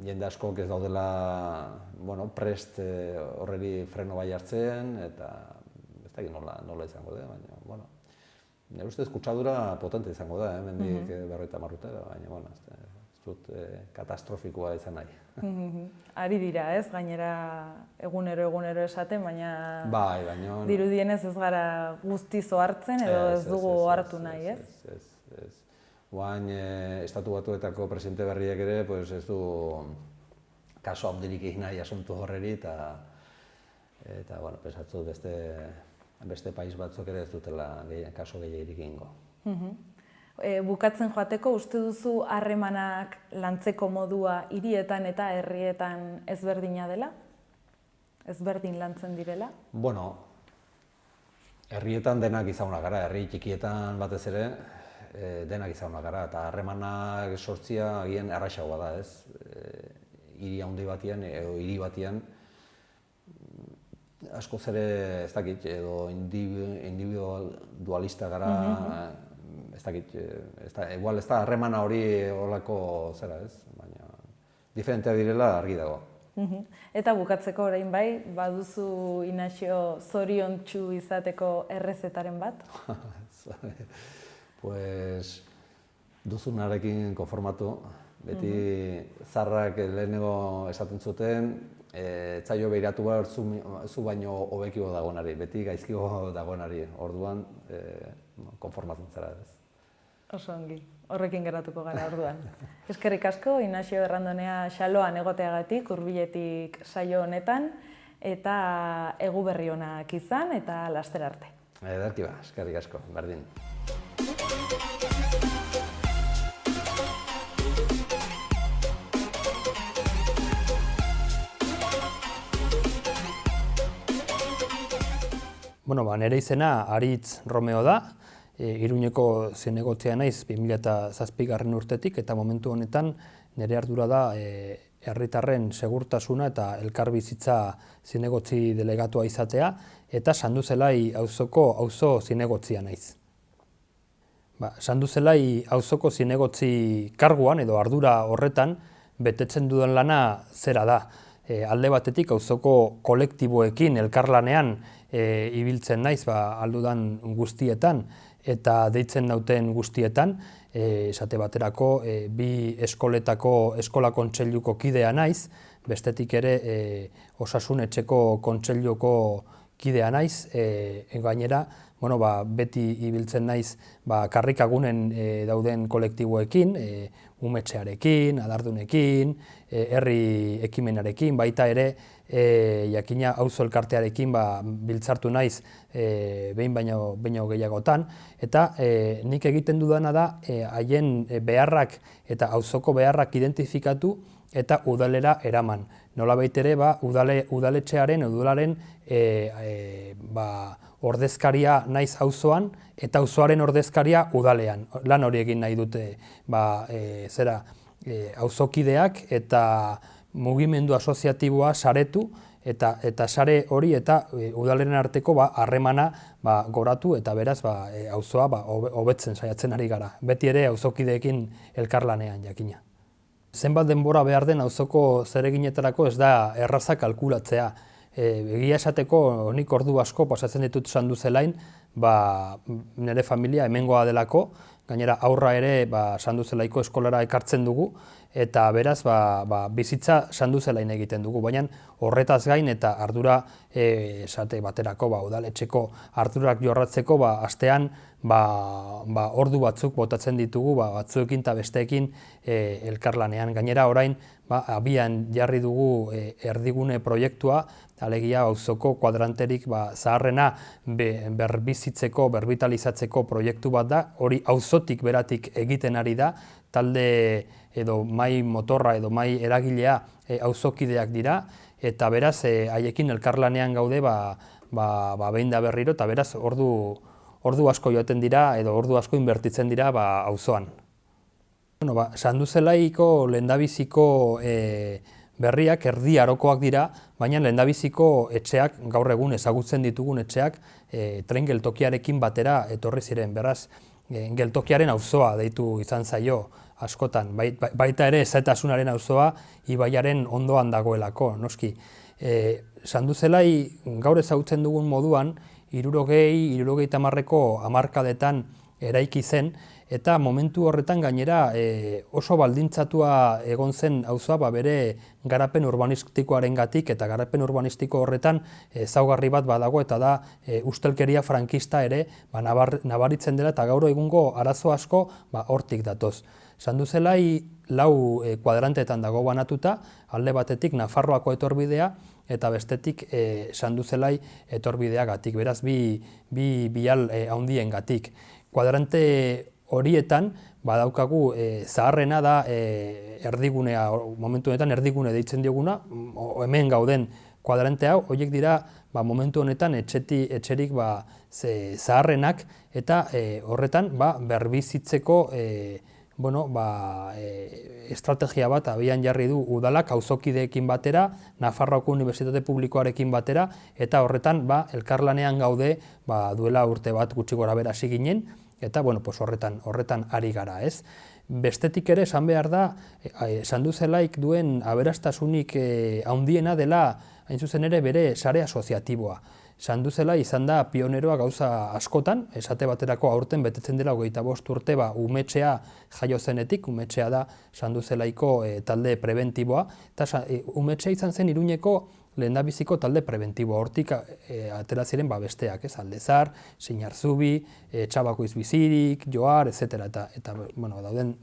Speaker 3: jende askok ez daudela prest horreri freno bai hartzen, eta ez dakit nola izango den, baina, nire ustez kutsadura potente izango da, hemendik 50 urtera, baina, ez dut katastrofikoa izan nahi.
Speaker 2: Ari dira, ez? Gainera egunero esaten, baina dirudienez ez gara guztiz ohartzen edo ez dugu ohartu nahi, ez?
Speaker 3: Ez. Oain, Estatu Batuetako presidente berriak ere ez du kaso handirik egin nahi asuntu horreri eta pensatzu beste país batzuk ere ez dutela kaso gehiagirik egingo.
Speaker 2: Bukatzen joateko, uste duzu harremanak lantzeko modua hirietan eta herrietan ezberdina dela? Ezberdin lantzen direla?
Speaker 3: Bueno, herrietan denak izagunak gara, herri txikietan batez ere denak izagunak gara, eta harremanak sortzia agian erraixagoa da, ez? Hiri handi batean edo hiri batean askoz ere, ez dakit, edo individualista gara, ez dakit, igual ez da harremana hori horrelako zera, ez? Baina, diferenteak direla argi dago.
Speaker 2: Eta bukatzeko orain bai, baduzu Inaxio zoriontsu izateko errezetaren bat?
Speaker 3: Pues, duzunarekin konformatu, beti zarrak lehenengo esaten zuten, etzaio behiratu behar zu baino hobekio dagoenari, beti gaizkio dagoenari, orduan konformatzen zara ez.
Speaker 2: Oso ongi, horrekin geratuko gara orduan. Eskerrik asko, Inaxio Errandonea Xaloan egoteagatik, Hurbiletik saio honetan, eta egu berri onak izan eta laster arte.
Speaker 3: Ederki ba, eskerrik asko, berdin.
Speaker 4: Bueno, nire izena Aritz Romeo da, Iruñeko zinegotzia naiz 2007 urtetik, eta momentu honetan nire ardura da herritarren segurtasuna eta elkarbizitza zinegotzi delegatua izatea, eta Sanduzelai auzoko auzo zinegotzia naiz. Sanduzelai auzoko zinegotzi karguan edo ardura horretan betetzen dudan lana zera da. Alde batetik auzoko kolektiboekin elkarlanean ibiltzen naiz aldudan guztietan eta deitzen nauten guztietan, esate baterako bi eskoletako eskola kontseiluko kidea naiz, bestetik ere osasun etxeko kontseiluko kidea naiz, gainera beti ibiltzen naiz karrikagunen dauden kolektiboekin, umetxearekin, adardunekin, herri ekimenarekin, baita ere jakina auzo elkartearekin biltzartu naiz behin baino gehiagotan, eta nik egiten dudana da haien beharrak eta auzoko beharrak identifikatu eta udalera eraman. Nolabait ere udaletxearen udalaren ordezkaria naiz auzoan eta auzoaren ordezkaria udalean. Lan hori egin nahi dute auzokideak eta mugimendu asoziatiboa saretu eta sare hori eta udaleren arteko harremana goratu eta beraz auzoa hobetzen saiatzen ari gara. Beti ere auzokideekin elkarlanean jakina. Zenbat denbora behar den auzoko zereginetarako ez da erraza kalkulatzea. Egia esateko nik ordu asko pasatzen ditut Sanduzelain, nire familia hemengoa delako, gainera aurra ere Sanduzelaiko eskolara ekartzen dugu, eta beraz bizitza Sanduzelain egiten dugu, baina horretaz gain eta ardura esate baterako udaletxeko ardurak jorratzeko astean ordu batzuk botatzen ditugu batzuekin eta besteekin elkarlanean. Gainera orain abian jarri dugu erdigune proiektua, alegia auzoko kuadranterik zaharrena berbizitzeko, berbitalizatzeko proiektu bat da, hori auzotik beratik egiten ari da, talde edo mai motorra edo mai eragilea auzokideak dira, eta beraz haiekin elkarlanean gaude behin da berriro, eta beraz ordu asko joaten dira edo ordu asko inbertitzen dira auzoan. Sanduzelaiko lehendabiziko berriak erdi arokoak dira, baina lehendabiziko etxeak, gaur egun ezagutzen ditugun etxeak, tren geltokiarekin batera etorri ziren. Beraz, geltokiaren auzoa deitu izan zaio askotan, baita ere ezatasunaren auzoa ibaiaren ondoan dagoelako, noski. Sanduzelai gaur ezagutzen dugun moduan, 60-70ko hamarkadetan eraiki zen, eta momentu horretan gainera oso baldintzatua egon zen auzoa bere garapen urbanistikoarengatik, eta garapen urbanistiko horretan ezaugarri bat badago, eta da ustelkeria frankista ere nabaritzen dela, eta gaur egungo arazo asko hortik datoz. Sanduzelai 4 kuadranteetan dago banatuta, alde batetik Nafarroako etorbidea, eta bestetik Sanduzelai etorbideagatik, beraz bi bial handiengatik. Kuadrante horietan badaukagu zaharrena da erdigunea, momentu honetan erdigune deitzen dioguna, hemen gauden kuadrante hau, horiek dira momentu honetan etxerik zaharrenak, eta horretan berbizitzeko estrategia bat abian jarri du udalak auzokideekin batera, Nafarroako Unibertsitate Publikoarekin batera, eta horretan elkarlanean gaude duela urte bat gutxi gorabehera hasi ginen, eta horretan ari gara, ez? Bestetik ere, esan behar da, Sanduzelaik duen aberastasunik handiena dela, hain zuzen ere, bere sare asoziatiboa. Sanduzelai izan da pioneroa gauza askotan, esate baterako aurten betetzen dela 25 urte umetxea jaio zenetik, umetxea da Sanduzelaiko talde prebentiboa, eta umetxea izan zen Iruñeko lehendabiziko talde prebentiboa, hortik atera ziren besteak, Aldezar, Sinarzubi, Txabakoiz Bizirik, Joar, etc. eta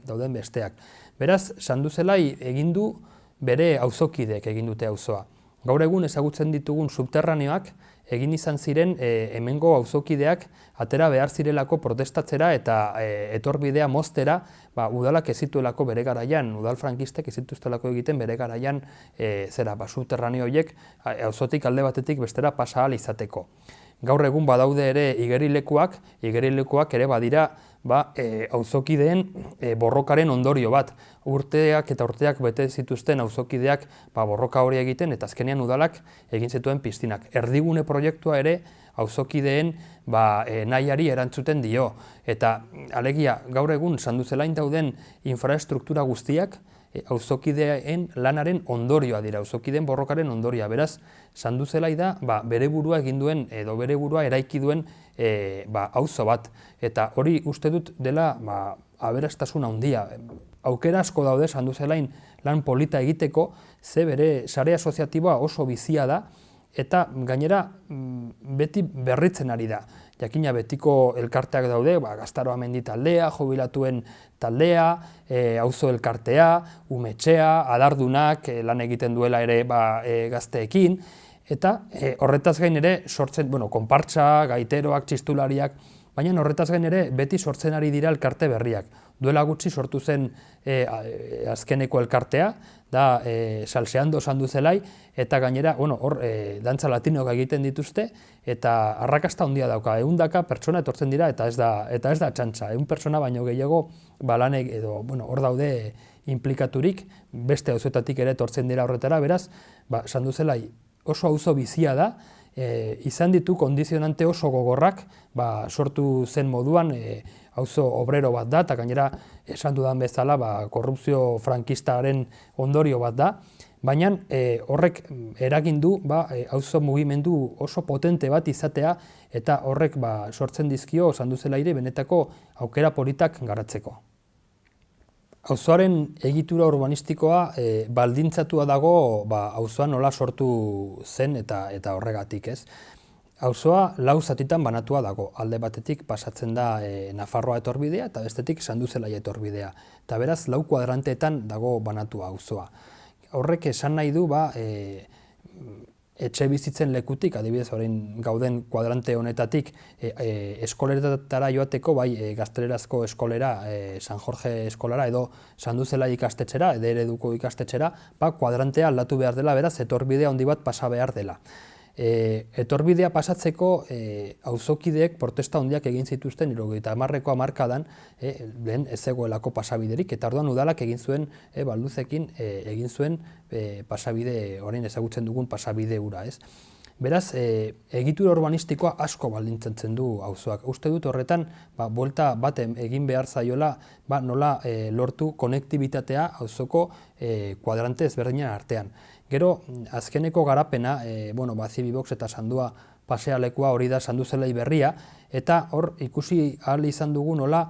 Speaker 4: dauden besteak. Beraz, Sanduzelai egin du bere auzokideek egin dute auzoa. Gaur egun ezagutzen ditugun subterraneoak egin izan ziren hemengo auzokideak atera behar zirelako protestatzera eta etorbidea moztera, udalak ez zituelako bere garaian, udal frankistek ez zituztelako egiten bere garaian subterraneo horiek auzotik alde batetik bestera pasa ahal izateko. Gaur egun badaude ere igerilekuak ere badira auzokideen borrokaren ondorio bat. Urteak eta urteak bete zituzten auzokideak borroka hori egiten, eta azkenean udalak egin zituen piztinak. Erdigune proiektua ere auzokideen nahiari erantzuten dio. Eta alegia, gaur egun Sanduzelain dauden infrastruktura guztiak auzokideen lanaren ondorioa dira, auzokideen borrokaren ondorioa. Beraz, Sanduzelai da bere burua egin duen edo bere burua eraiki duen auzo bat. Eta hori uste dut dela aberastasun handia. Aukera asko daude Sanduzelain lan polita egiteko, ze bere sare asoziatiboa oso bizia da, eta gainera beti berritzen ari da. Jakina betiko elkarteak daude, Gaztaroa mendi taldea, jubilatuen taldea, auzo elkartea, umetxea, adardunak lan egiten duela ere gazteekin, eta horretaz gain ere sortzen, konpartsa, gaiteroak, txistulariak, baina horretaz gain ere beti sortzen ari dira elkarte berriak. Duela gutxi sortu zen azkeneko elkartea, da Salseando Sanduzelai, eta gainera, hor dantza latinoak egiten dituzte, eta arrakasta handia dauka, 100 pertsona etortzen dira, eta ez da txantxa, 100 pertsona baino gehiago lanek edo, hor daude implikaturik, beste auzoetatik ere etortzen dira horretara, beraz, Sanduzelai oso auzo bizia da, izan ditu kondizionante oso gogorrak, sortu zen moduan, auzo obrero bat da, eta gainera esan dudan bezala korrupzio frankistaren ondorio bat da, baina horrek eragin du auzo mugimendu oso potente bat izatea, eta horrek sortzen dizkio Sanduzelaire benetako aukera politak garatzeko. Auzoaren egitura urbanistikoa baldintzatua dago auzoa nola sortu zen eta horregatik, ez? Auzoa 4 zatitan banatua dago, alde batetik pasatzen da Nafarroa etorbidea eta bestetik Sanduzelai etorbidea. Eta beraz, 4 kuadranteetan dago banatua auzoa. Horrek esan nahi du etxe bizitzen lekutik, adibidez orain gauden kuadrante honetatik eskoleretara joateko, gaztelerazko eskolera, San Jorge eskolara edo Sanduzelai ikastetxera, ereduko ikastetxera, kuadrantea aldatu behar dela, beraz, etorbidea handi bat pasa behar dela. Etorbidea pasatzeko auzokideek protesta handiak egin zituzten 70ko hamarkadan, lehen ez zegoelako pasabiderik, eta orduan udalak egin zuen, Balduzekin egin zuen pasabide, orain ezagutzen dugun pasabide hura, ez? Beraz, egitura urbanistikoa asko baldintzatzen du auzoak. Uste dut horretan, buelta bat egin behar zaiola, nola lortu konektibitatea auzoko kuadrante ezberdinen artean. Gero, azkeneko garapena, Zibibox eta Sandua pasealekua hori da Sanduzelai berria, eta hor ikusi ahal izan dugu nola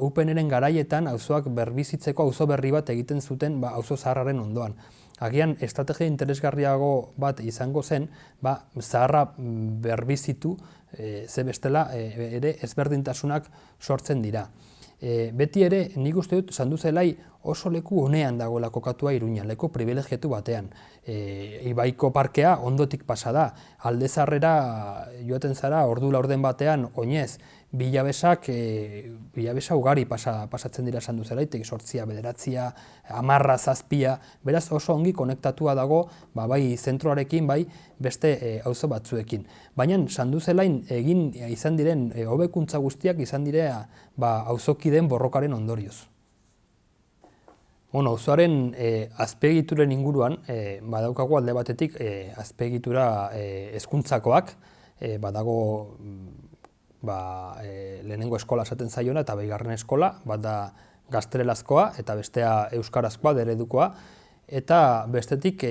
Speaker 4: UPN-ren garaietan auzoak berbizitzeko auzo berri bat egiten zuten auzo zaharraren ondoan. Agian, estrategia interesgarriago bat izango zen, zaharra berbizitu, ze bestela ere ezberdintasunak sortzen dira. Beti ere, nik uste dut, Sanduzelai oso leku honean dagoela kokatua Iruñan, leku privilegiatu batean. Ibaiko parkea ondotik pasa da, Aldezarrera joaten zara ordu laurden batean oinez, bilabesa ugari pasatzen dira Sanduzelaitik, 8, 9, 10, 7, beraz oso ongi konektatua dago bai zentroarekin, bai beste auzo batzuekin. Baina Sanduzelain egin izan diren hobekuntza guztiak izan dira auzokideen borrokaren ondorioz. Auzoaren azpiegituren inguruan, badaukagu alde batetik azpiegitura hezkuntzakoak, badago lehenengo eskola esaten zaiona eta bigarren eskola, bat da gaztelelazkoa eta bestea euskarazkoa, eredukoa, eta bestetik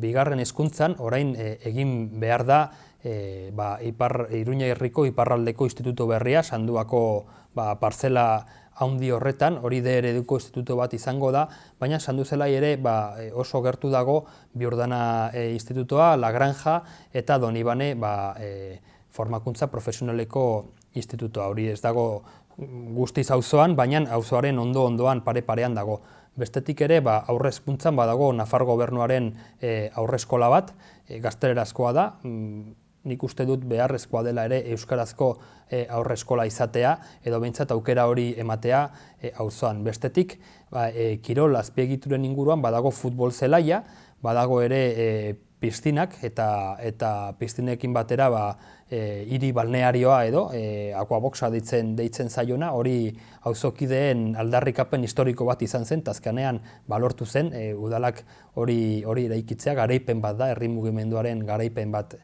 Speaker 4: bigarren hezkuntzan orain egin behar da Iruña Herriko iparraldeko instituto berria, Sanduako partzela haundi horretan, hori ereduko instituto bat izango da, baina Sanduzelai ere oso gertu dago Biurdana institutoa, La Granja eta Donibane formakuntza profesionaleko institutoa. Hori ez dago guztiz auzoan, baina auzoaren ondoan pare-parean dago. Bestetik ere aurre hezkuntzan badago Nafar Gobernuaren aurreskola bat, gaztelerazkoa da, nik uste dut beharrezkoa dela ere euskarazko aurre eskola izatea, edo behintzat aukera hori ematea auzoan. Bestetik, kirol azpiegituren inguruan badago futbol zelaia, badago ere piztinak, eta piztinekin batera hiri balnearioa edo aquaboxa deitzen zaiona, hori auzokideen aldarrikapen historiko bat izan zen, azkenean lortu zen, udalak hori eraikitzea, garaipen bat da, herri mugimenduaren garaipen bat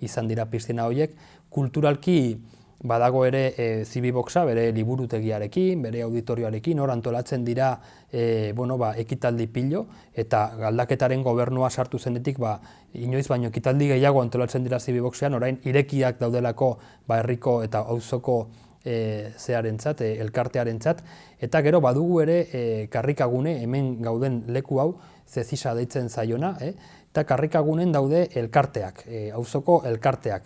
Speaker 4: izan dira piztina horiek. Kulturalki badago ere Zibiboxa, bere liburutegiarekin, bere auditorioarekin, hor antolatzen dira ekitaldi pilo, eta Galdaketaren gobernua sartu zenetik inoiz baino ekitaldi gehiago antolatzen dira Zibiboxean, orain irekiak daudelako herriko eta auzoko zeharentzat, elkartearentzat, eta gero badugu ere karrikagune, hemen gauden leku hau, Zezisa deitzen zaiona, eta karrikagunen daude elkarteak, auzoko elkarteak.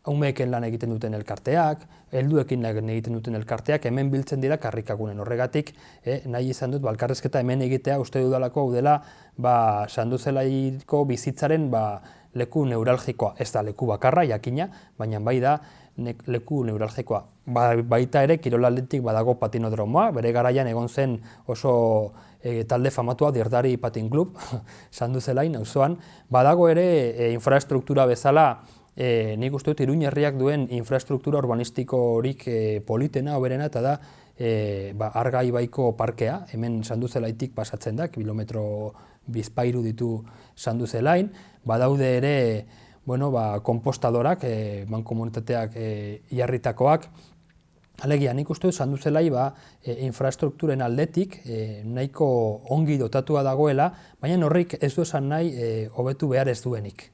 Speaker 4: Umeeken lan egiten duten elkarteak, helduekin lan egiten duten elkarteak, hemen biltzen dira karrikagunen. Horregatik, nahi izan dut, elkarrizketa hemen egitea uste dudalako hau dela Sanduzelaiko bizitzaren leku neuralgikoa. Ez da leku bakarra, jakina, baina bai da leku neuralgikoa. Baita ere, kirolaldetik badago patinodromoa, bere garaian egon zen oso talde famatua, Dierdari Patin Club, Sanduzelain, auzoan. Badago ere infrastruktura bezala, nik uste dut Iruña herriak duen infrastruktura urbanistikorik politena, oberena, eta da Arga ibaiko parkea, hemen Sanduzelaitik pasatzen da, kilometro bizpairu ditu Sanduzelain. Badaude ere konpostadorak, mankomunitateak jarritakoak. Alegia, nik uste dut Sanduzelai infrastrukturen aldetik nahiko ongi dotatua dagoela, baina horrik ez du esan nahi hobetu behar ez duenik.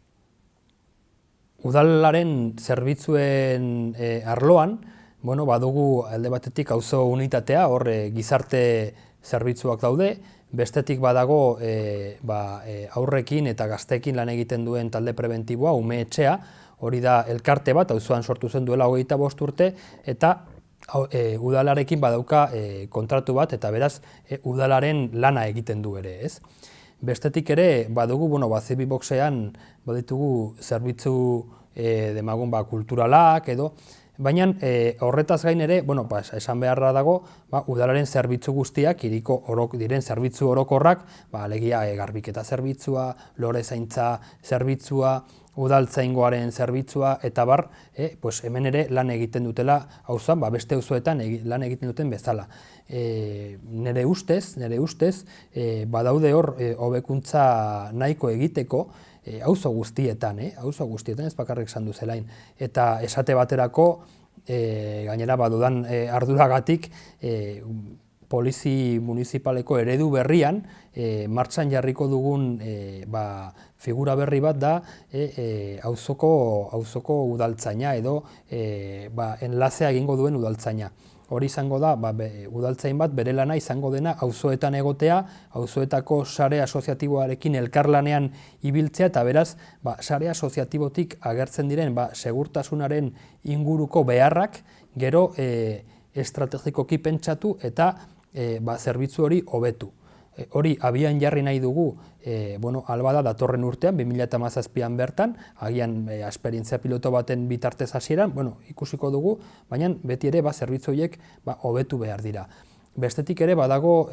Speaker 4: Udalaren zerbitzuen arloan, badugu alde batetik auzo unitatea, hor gizarte zerbitzuak daude, bestetik badago aurrekin eta gazteekin lan egiten duen talde preventiboa, ume etxea, hori da elkarte bat, auzoan sortu zen duela 25 urte, eta udalarekin badauka kontratu bat, eta beraz udalaren lana egiten du ere, ez? Bestetik ere, badugu, Zibiboxean baditugu zerbitzu demagun kulturalak edo, baina horretaz gain ere, esan beharra dago, udalaren zerbitzu guztiak, hiriko diren zerbitzu orokorrak, alegia garbiketa zerbitzua, lore zaintza zerbitzua, udaltzaingoaren zerbitzua, eta hemen ere lan egiten dutela auzoan, beste auzoetan lan egiten duten bezala. Nire ustez, badaude hor hobekuntza nahiko egiteko auzo guztietan, ez bakarrik Sanduzelain. Eta esate baterako, gainera badudan arduragatik, polizi municipaleko eredu berrian, martxan jarriko dugun figura berri bat da auzoko udaltzaina edo enlazea egingo duen udaltzaina. Hori izango da, udaltzain bat bere lana izango dena auzoetan egotea, auzoetako sare asoziatiboarekin elkarlanean ibiltzea, eta beraz, sare asoziatibotik agertzen diren segurtasunaren inguruko beharrak, gero estrategikoki pentsatu eta zerbitzu hori hobetu. Hori abian jarri nahi dugu, albada datorren urtean, 2017an bertan, agian esperientzia piloto baten bitartez hasieran, ikusiko dugu, baina beti ere zerbitzu horiek hobetu behar dira. Bestetik ere badago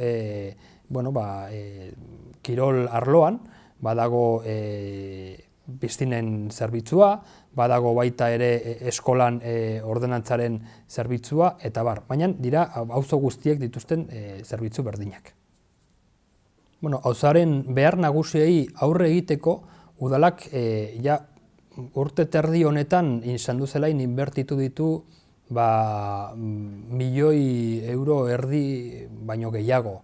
Speaker 4: kirol arloan, badago piztinen zerbitzua, badago baita ere eskolan ordenantzaren zerbitzua, eta baina dira auzo guztiek dituzten zerbitzu berdinak. Auzaren behar nagusiei aurre egiteko, udalak urte terdi honetan izan duzelain inbertitu ditu milioi euro erdi baino gehiago.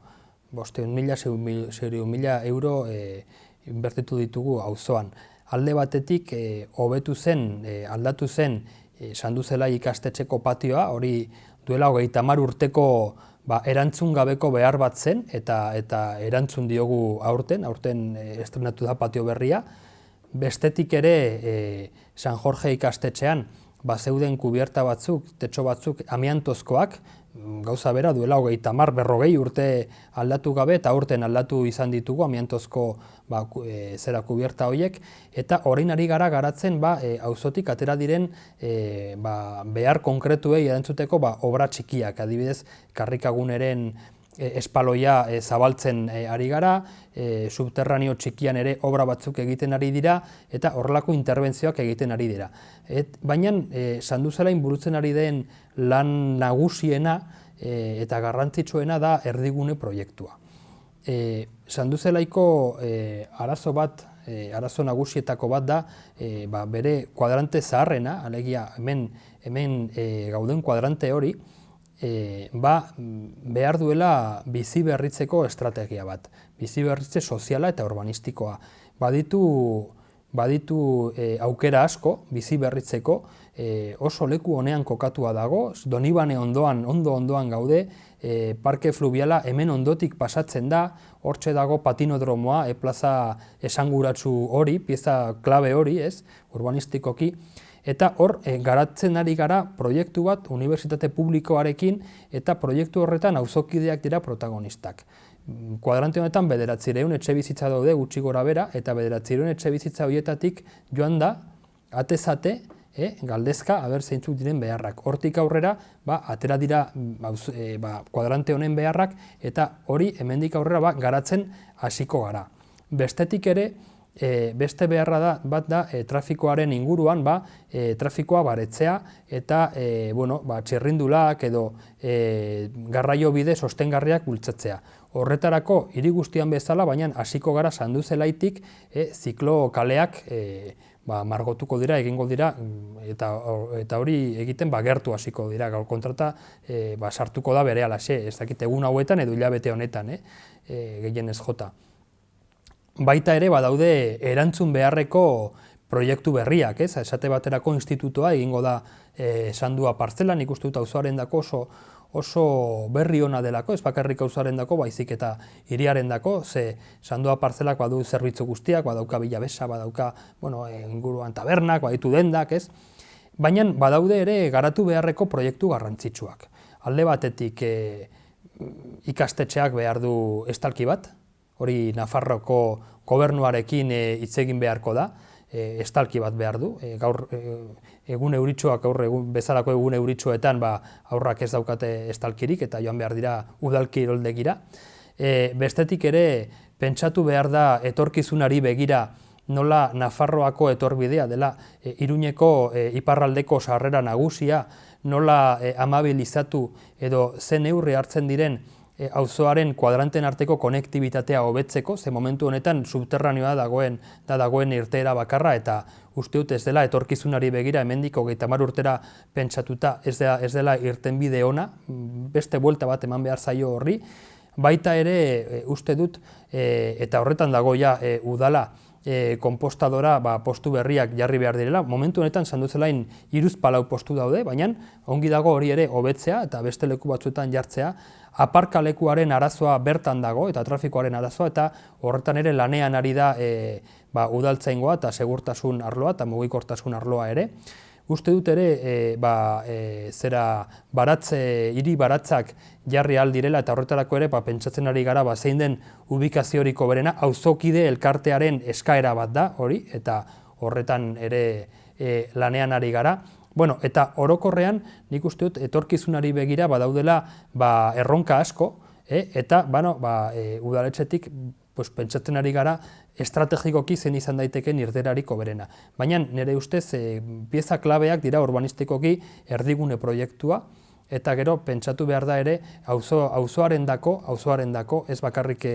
Speaker 4: 500.000 euro inbertitu ditugu auzoan. Alde batetik hobetu zen, aldatu zen Sanduzela ikastetxeko patioa, hori duela 30 urteko erantzun gabeko behar bat zen, eta erantzun diogu aurten estrenatu da patio berria. Bestetik ere San Jorge ikastetxean zeuden kubierta batzuk, tetxo batzuk amiantozkoak, gauza bera duela 30-40 urte aldatu gabe, eta aurten aldatu izan ditugu amiantozko kubierta horiek, eta orain ari gara garatzen auzotik atera diren behar konkretuei erantzuteko obra txikiak, adibidez karrikaguneren espaloia zabaltzen ari gara, subterraneo txikian ere obra batzuk egiten ari dira, eta horrelako interbentzioak egiten ari dira. Baina Sanduzelain burutzen ari den lan nagusiena eta garrantzitsuena da erdigune proiektua. Sanduzelaiko arazo nagusietako bat da bere kuadrante zaharrena, alegia hemen gauden kuadrante hori, behar duela bizi berritzeko estrategia bat, bizi berritze soziala eta urbanistikoa. Baditu aukera asko bizi berritzeko, oso leku honean kokatua dago, Donibane ondoan gaude, parke fluviala hemen ondotik pasatzen da, hortxe dago patinodromoa, plaza esanguratsu hori, pieza klabe hori, urbanistikoki, eta hor garatzen ari gara proiektu bat unibertsitate publikoarekin, eta proiektu horretan auzokideak dira protagonistak. Kuadrante honetan 900 etxebizitza daude gutxi gora bera, eta 900 etxebizitza horietatik joan da, atez-ate, galdezka, zeintzuk diren beharrak. Hortik aurrera, atera dira kuadrante honen beharrak, eta hori hemendik aurrera garatzen hasiko gara. Bestetik ere, beste beharra bat da trafikoaren inguruan, trafikoa baretzea eta txirrindulak edo garraio bide sostengarriak bultzatzea. Horretarako hiri guztian bezala, baina hasiko gara Sanduzelaitik ziklo kaleak margotuko dira, egingo dira, eta hori egiten gertu hasiko dira, gaur kontrata sartuko da berehalaxe, ez dakit egun hauetan edo hilabete honetan, gehienez jota. Baita ere badaude erantzun beharreko proiektu berriak, esate baterako institutoa egingo da Sandua partzelan, ikustu dut auzoarendako oso berri ona delako, ez bakarrik auzoarendako, baizik eta hiriarendako, ze Sandua partzelak badu zerbitzu guztiak, badauka bilabesa, badauka inguruan tabernak, baditu dendak, baina badaude ere garatu beharreko proiektu garrantzitsuak. Alde batetik ikastetxeak behar du estalki bat, hori Nafarroko gobernuarekin hitz egin beharko da, estalki bat behar du. Gaur egun euritxoak, bezalako egun euritxoetan aurrak ez daukate estalkirik eta joan behar dira udalki kiroldegira. Bestetik ere, pentsatu behar da etorkizunari begira nola Nafarroako etorbidea dela Iruñeko iparraldeko sarrera nagusia, nola amabilizatu edo zen neurri hartzen diren auzoaren kuadranten arteko konektibitatea hobetzeko, ze momentu honetan subterraneoa dagoen irteera bakarra, eta uste dut ez dela etorkizunari begira hemendik 30 urtera pentsatuta ez dela irtenbide ona, beste buelta bat eman behar zaio horri. Baita ere uste dut, eta horretan dago udala, konpostadora postu berriak jarri behar direla. Momentu honetan Sanduzelain 3-4 postu daude, baina ongi dago hori ere hobetzea eta beste leku batzuetan jartzea. Aparkalekuaren arazoa bertan dago eta trafikoaren arazoa, eta horretan ere lanean ari da udaltzaingoa eta segurtasun arloa eta mugikortasun arloa ere. uste dut ere hiri baratzak jarri ahal direla eta horretarako ere pentsatzen ari gara zein den ubikaziorik hoberena, auzokide elkartearen eskaera bat da hori, eta horretan ere lanean ari gara. Bueno, eta orokorrean nik uste dut etorkizunari begira badaudela erronka asko, eta udaletxetik pentsatzen ari gara estrategikoki zen izan daiteken irterarik hoberena. Baina nire ustez pieza klabeak dira urbanistikoki erdigune proiektua, eta gero pentsatu behar da ere auzoarendako, ez bakarrik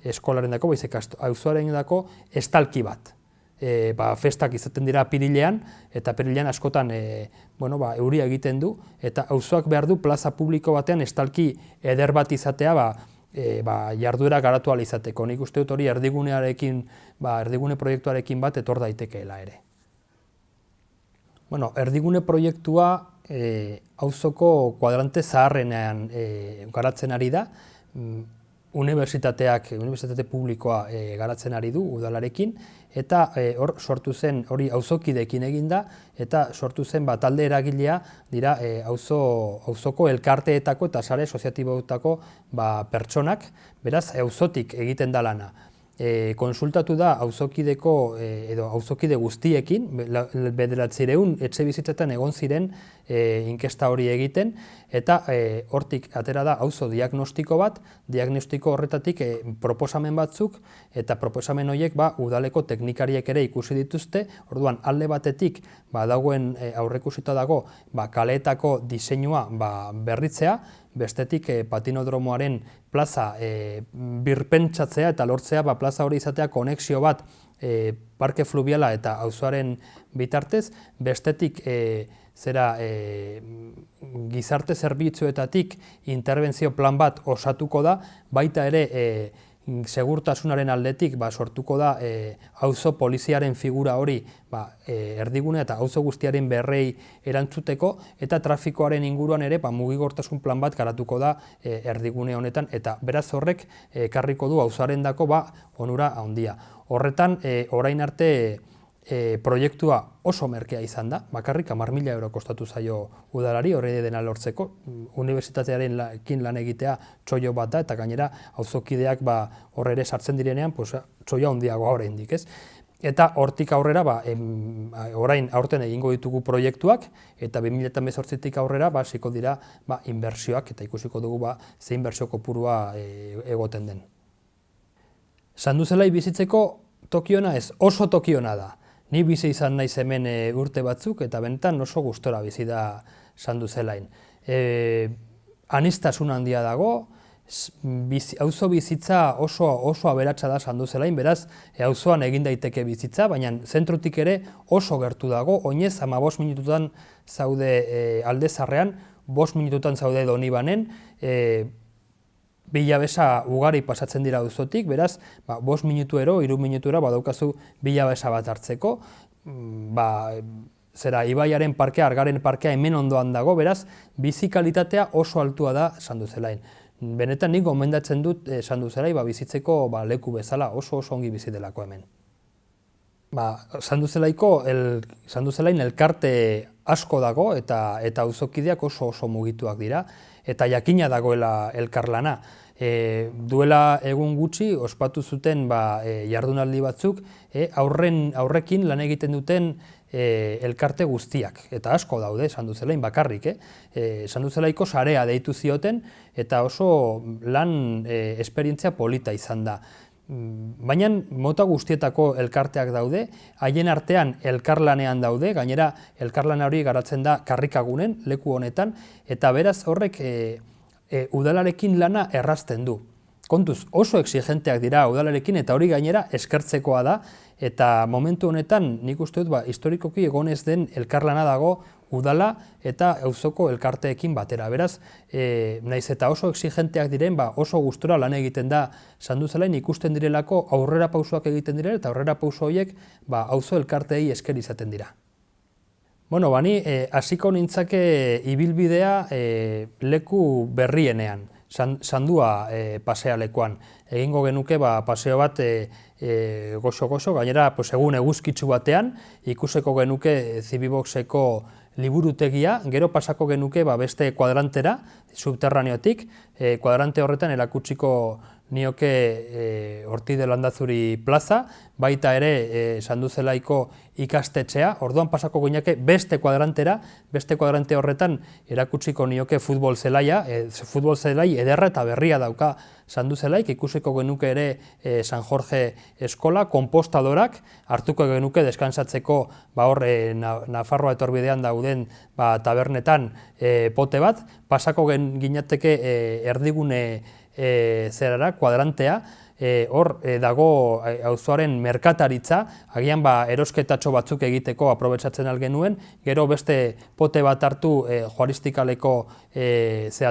Speaker 4: eskolarendako, baizik auzoarendako estalki bat. Festak izaten dira apirilean, eta apirilean askotan euria egiten du, eta auzoak behar du plaza publiko batean estalki eder bat izatea jarduera garatu ahal izateko. Nik uste dut hori erdigune proiektuarekin bat etor daitekeela ere. Erdigune proiektua auzoko kuadrante zaharrenean garatzen ari da, unibertsitate publikoa garatzen ari du udalarekin, eta hor sortu zen, hori auzokideekin eginda, eta sortu zen talde eragilea dira auzoko elkarteetako eta sare soziatiboetako pertsonak, beraz auzotik egiten da lana. Konsultatu da auzokide guztiekin, 900 etxe bizitzetan egon ziren inkesta hori egiten, eta hortik atera da auzo diagnostiko bat, diagnostiko horretatik proposamen batzuk, eta proposamen horiek udaleko teknikariek ere ikusi dituzte, orduan alde batetik dagoen aurreikusita dago kaleetako diseinua berritzea, bestetik patinodromoaren plaza birpentsatzea eta lortzea plaza hori izatea konexio bat parke fluviala eta auzoaren bitartez, bestetik gizarte zerbitzuetatik interbentzio plan bat osatuko da, baita ere segurtasunaren aldetik sortuko da auzo poliziaren figura hori erdigune eta auzo guztiaren berrei erantzuteko, eta trafikoaren inguruan ere mugigortasun plan bat garatuko da erdigune honetan, eta beraz horrek ekarriko du auzoarendako onura handia. Horretan, orain arte proiektua oso merkea izan da, bakarrik 10.000 euro kostatu zaio udalari hori dena lortzeko, unibertsitatearekin lan egitea txoio bat da, eta gainera auzokideak horre ere sartzen direnean txoia handiagoa oraindik, ez? Eta hortik aurrera, orain aurten egingo ditugu proiektuak, eta 2018tik aurrera hasiko dira inbertsioak, eta ikusiko dugu ze inbertsio kopurua egoten den. Sanduzelai bizitzeko tokiona ez, oso tokiona da. Ni bizi izan naiz hemen urte batzuk, eta benetan oso gustora bizi da Sanduzelain. Anistasun handia dago, auzo bizitza oso aberatsa da Sanduzelain, beraz, auzoan egin daiteke bizitza, baina zentrutik ere oso gertu dago, oinez 15 minututan zaude Aldezarrean, 5 minututan zaude Donibanen, bilabesa ugari pasatzen dira auzotik, beraz, 5 minutuero, 3 minutura badaukazu bilabesa bat hartzeko, Ibaiaren parkea, Argaren parkea hemen ondoan dago, beraz, bizi kalitatea oso altua da Sanduzelain. Benetan nik gomendatzen dut Sanduzelain bizitzeko leku bezala, oso ongi bizi delako hemen. Sanduzelain elkarte asko dago eta auzokideak oso mugituak dira, eta jakina dagoela elkarlana. Duela egun gutxi ospatu zuten jardunaldi batzuk aurrekin lan egiten duten elkarte guztiak, eta asko daude Sanduzelain bakarrik. Sanduzelaiko sarea deitu zioten, eta oso lan esperientzia polita izan da. Baina mota guztietako elkarteak daude, haien artean elkarlanean daude, gainera elkarlana hori garatzen da Karrikagunen, leku honetan, eta beraz horrek udalarekin lana errazten du. Kontuz, oso exigenteak dira udalarekin, eta hori gainera eskertzekoa da, eta momentu honetan nik uste dut historikoki egonez den elkarlana dago udala eta auzoko elkarteekin batera. Beraz, naiz eta oso exigenteak diren, oso gustora lan egiten da Sanduzelain, ikusten direlako aurrera pausoak egiten direla, eta aurrera pauso horiek auzo elkarteei esker izaten dira. Ni hasiko nintzake ibilbidea leku berrienean. sandua pasealekuan. Egingo genuke paseo bat goxo-goxo, gainera egun eguzkitsu batean ikuseko genuke Zibiboxeko liburutegia, gero pasako genuke beste kuadrantera, subterraneotik, kuadrante horretan erakutsiko nioke Ortide Landazuri plaza, baita ere Sanduzelaiko ikastetxea, orduan pasako gineke beste kuadrante horretan erakutsiko nioke futbol zelai ederra eta berria dauka Sanduzelaik, ikusiko genuke ere San Jorge eskola, konpostadorak, hartuko genuke deskansatzeko hor Nafarroa etorbidean dauden tabernetan pote bat, pasako ginateke erdigune zerara, kuadrantea, hor dago auzoaren merkataritza, agian erosketatxo batzuk egiteko aprobetsatzen algenuen, gero beste pote bat hartu Juaristikaleko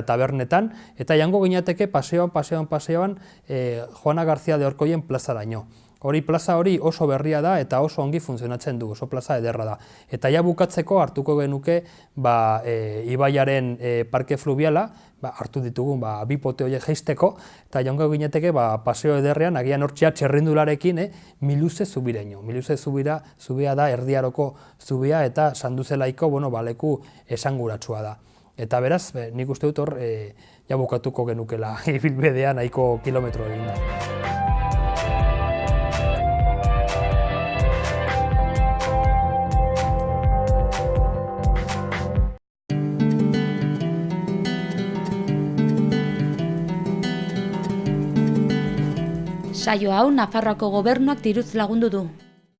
Speaker 4: tabernetan, eta jango ginateke paseoan Juana García de Orkoien plazaraino. Plaza hori oso berria da eta oso ongi funtzionatzen du, oso plaza ederra da. Eta ja bukatzeko hartuko genuke Ibaiaren parke fluviala, hartu ditugun bi pote horiek jeisteko, eta jango ginateke paseo ederrean, agian hortxea txerrindularekin, Miluze zubireño. Miluze zubia da Erdiaroko zubia eta Sanduzelaiko leku esanguratsua da. Eta beraz, nik uste dut hor, ja bukatuko genukela ibilbidea nahiko kilometro eginda.
Speaker 1: Saio hau Nafarroako Gobernuak diruz lagundu du.